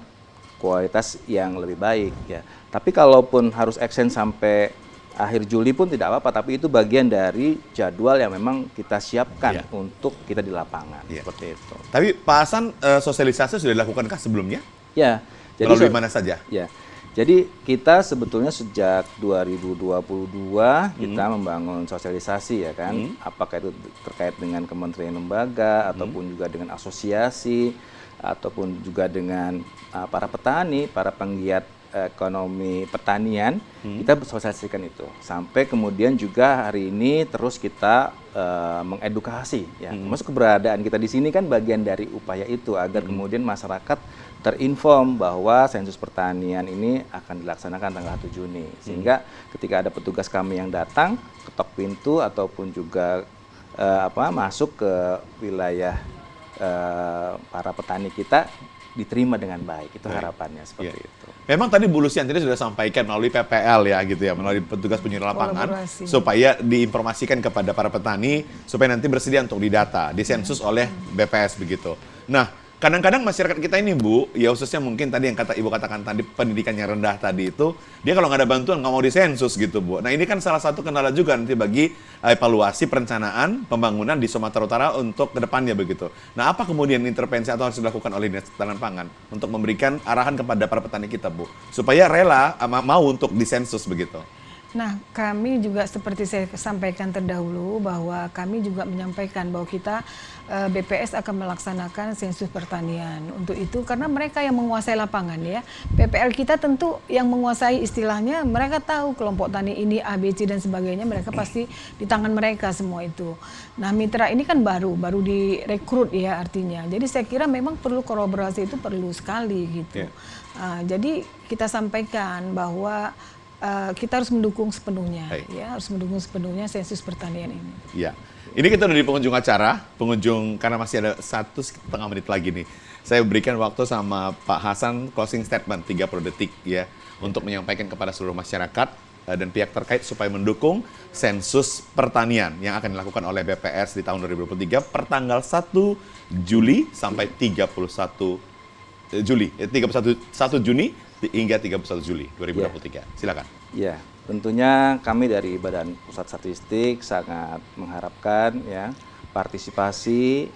kualitas yang lebih baik ya. Tapi kalaupun harus action sampai akhir Juli pun tidak apa-apa, tapi itu bagian dari jadwal yang memang kita siapkan untuk kita di lapangan seperti itu. Tapi Pak Hasan, sosialisasi sudah dilakukankah sebelumnya? Ya. Jadi melalui mana saja? Ya. Jadi kita sebetulnya sejak 2022 kita membangun sosialisasi ya kan, apakah itu terkait dengan kementerian lembaga ataupun juga dengan asosiasi ataupun juga dengan para petani, para penggiat ekonomi pertanian, kita sosialisasikan itu. Sampai kemudian juga hari ini terus kita mengedukasi ya. Termasuk keberadaan kita di sini kan bagian dari upaya itu agar kemudian masyarakat terinform bahwa sensus pertanian ini akan dilaksanakan tanggal 1 Juni. Sehingga ketika ada petugas kami yang datang, ketok pintu ataupun juga masuk ke wilayah para petani kita diterima dengan baik. Itu harapannya seperti itu. Memang tadi Bu Lusiantini sudah sampaikan melalui PPL ya gitu ya, melalui petugas penyuluh lapangan supaya diinformasikan kepada para petani supaya nanti bersedia untuk didata, disensus oleh BPS begitu. Nah, kadang-kadang masyarakat kita ini Bu, ya khususnya mungkin tadi yang Ibu katakan tadi pendidikannya rendah tadi itu, dia kalau nggak ada bantuan nggak mau disensus gitu Bu. Nah ini kan salah satu kendala juga nanti bagi evaluasi perencanaan pembangunan di Sumatera Utara untuk kedepannya begitu. Nah apa kemudian intervensi atau harus dilakukan oleh Dinas Ketahanan Pangan untuk memberikan arahan kepada para petani kita Bu, supaya rela mau untuk disensus begitu? Nah, kami juga seperti saya sampaikan terdahulu bahwa kami juga menyampaikan bahwa kita BPS akan melaksanakan sensus pertanian. Untuk itu karena mereka yang menguasai lapangan ya. PPL kita tentu yang menguasai istilahnya, mereka tahu kelompok tani ini ABC dan sebagainya, mereka pasti di tangan mereka semua itu. Nah, mitra ini kan baru direkrut ya artinya. Jadi saya kira memang perlu kolaborasi itu perlu sekali gitu. Jadi kita sampaikan bahwa kita harus mendukung sepenuhnya, ya harus mendukung sepenuhnya sensus pertanian ini. Ya, ini kita udah di pengunjung acara, karena masih ada 1,5 menit lagi nih. Saya berikan waktu sama Pak Hasan closing statement 30 detik ya untuk menyampaikan kepada seluruh masyarakat dan pihak terkait supaya mendukung sensus pertanian yang akan dilakukan oleh BPS di tahun 2023 per tanggal 1 Juli sampai 31 Juni hingga 31 Juli 2023. Silakan. Ya, tentunya kami dari Badan Pusat Statistik sangat mengharapkan ya partisipasi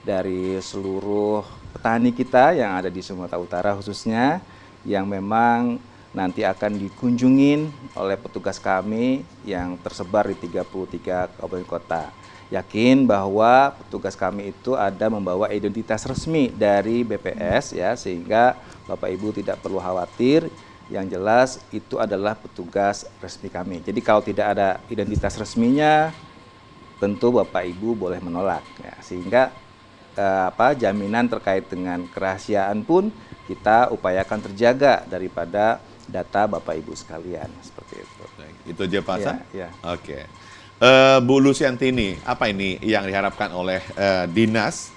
dari seluruh petani kita yang ada di Sumatera Utara khususnya yang memang nanti akan dikunjungin oleh petugas kami yang tersebar di 33 kabupaten kota. Yakin bahwa petugas kami itu ada membawa identitas resmi dari BPS ya, sehingga Bapak Ibu tidak perlu khawatir, yang jelas itu adalah petugas resmi kami. Jadi kalau tidak ada identitas resminya tentu Bapak Ibu boleh menolak ya, sehingga jaminan terkait dengan kerahasiaan pun kita upayakan terjaga daripada data Bapak Ibu sekalian seperti itu. Itu aja Pak Hasan? Ya. Oke. Bu Lusiantini, apa ini yang diharapkan oleh Dinas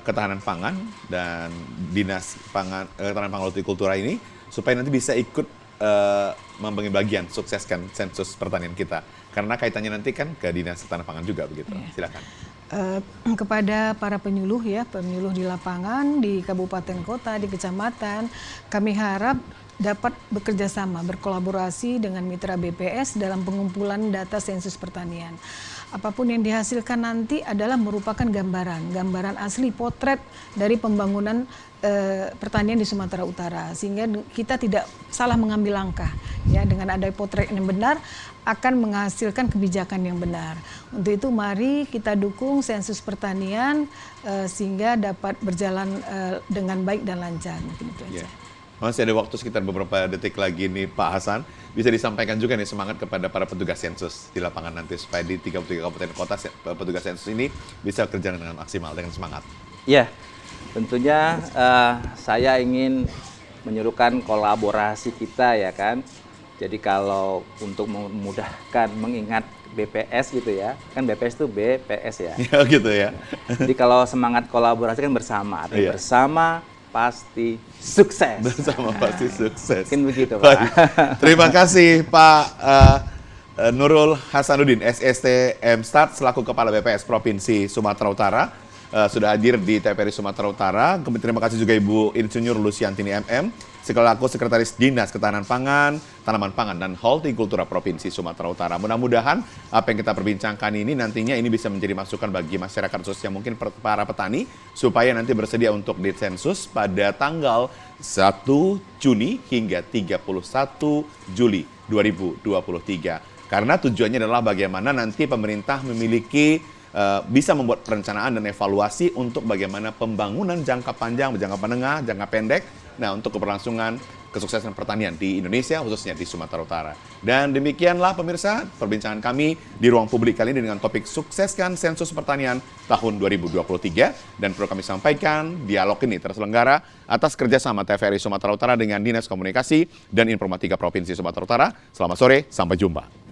Ketahanan Pangan dan Dinas Ketahanan Pangan Hortikultura ini supaya nanti bisa ikut membagi bagian sukseskan sensus pertanian kita, karena kaitannya nanti kan ke Dinas Ketahanan Pangan juga begitu. Silakan. Kepada para penyuluh ya, penyuluh di lapangan, di kabupaten kota, di kecamatan, kami harap dapat bekerja sama, berkolaborasi dengan mitra BPS dalam pengumpulan data sensus pertanian. Apapun yang dihasilkan nanti adalah merupakan gambaran asli, potret dari pembangunan pertanian di Sumatera Utara, sehingga kita tidak salah mengambil langkah. Ya, dengan ada potret yang benar akan menghasilkan kebijakan yang benar. Untuk itu mari kita dukung sensus pertanian sehingga dapat berjalan dengan baik dan lancar. Mungkin itu aja. Masih ada waktu sekitar beberapa detik lagi nih Pak Hasan, bisa disampaikan juga nih semangat kepada para petugas sensus di lapangan nanti supaya di 33 kabupaten kota petugas sensus ini bisa kerja dengan maksimal, dengan semangat. Ya, tentunya saya ingin menyerukan kolaborasi kita ya kan. Jadi kalau untuk memudahkan mengingat BPS gitu ya, kan BPS itu BPS ya. Ya gitu ya. Jadi kalau semangat kolaborasi kan bersama, bersama pasti sukses. Bersama pasti sukses. Mungkin begitu Pak. Terima kasih Pak Nurul Hasanuddin, SST MStat, selaku Kepala BPS Provinsi Sumatera Utara, sudah hadir di TVRI Sumatera Utara. Terima kasih juga Ibu Insinyur Lusiantini MM, selaku Sekretaris Dinas Ketahanan Pangan, Tanaman Pangan, dan Hortikultura Provinsi Sumatera Utara. Mudah-mudahan apa yang kita perbincangkan ini nantinya ini bisa menjadi masukan bagi masyarakat khususnya mungkin para petani, supaya nanti bersedia untuk disensus pada tanggal 1 Juni hingga 31 Juli 2023. Karena tujuannya adalah bagaimana nanti pemerintah memiliki bisa membuat perencanaan dan evaluasi untuk bagaimana pembangunan jangka panjang, jangka menengah, jangka pendek, nah untuk keberlangsungan kesuksesan pertanian di Indonesia, khususnya di Sumatera Utara. Dan demikianlah pemirsa perbincangan kami di ruang publik kali ini dengan topik sukseskan sensus pertanian tahun 2023, dan perlu kami sampaikan dialog ini terselenggara atas kerjasama TVRI Sumatera Utara dengan Dinas Komunikasi dan Informatika Provinsi Sumatera Utara. Selamat sore, sampai jumpa.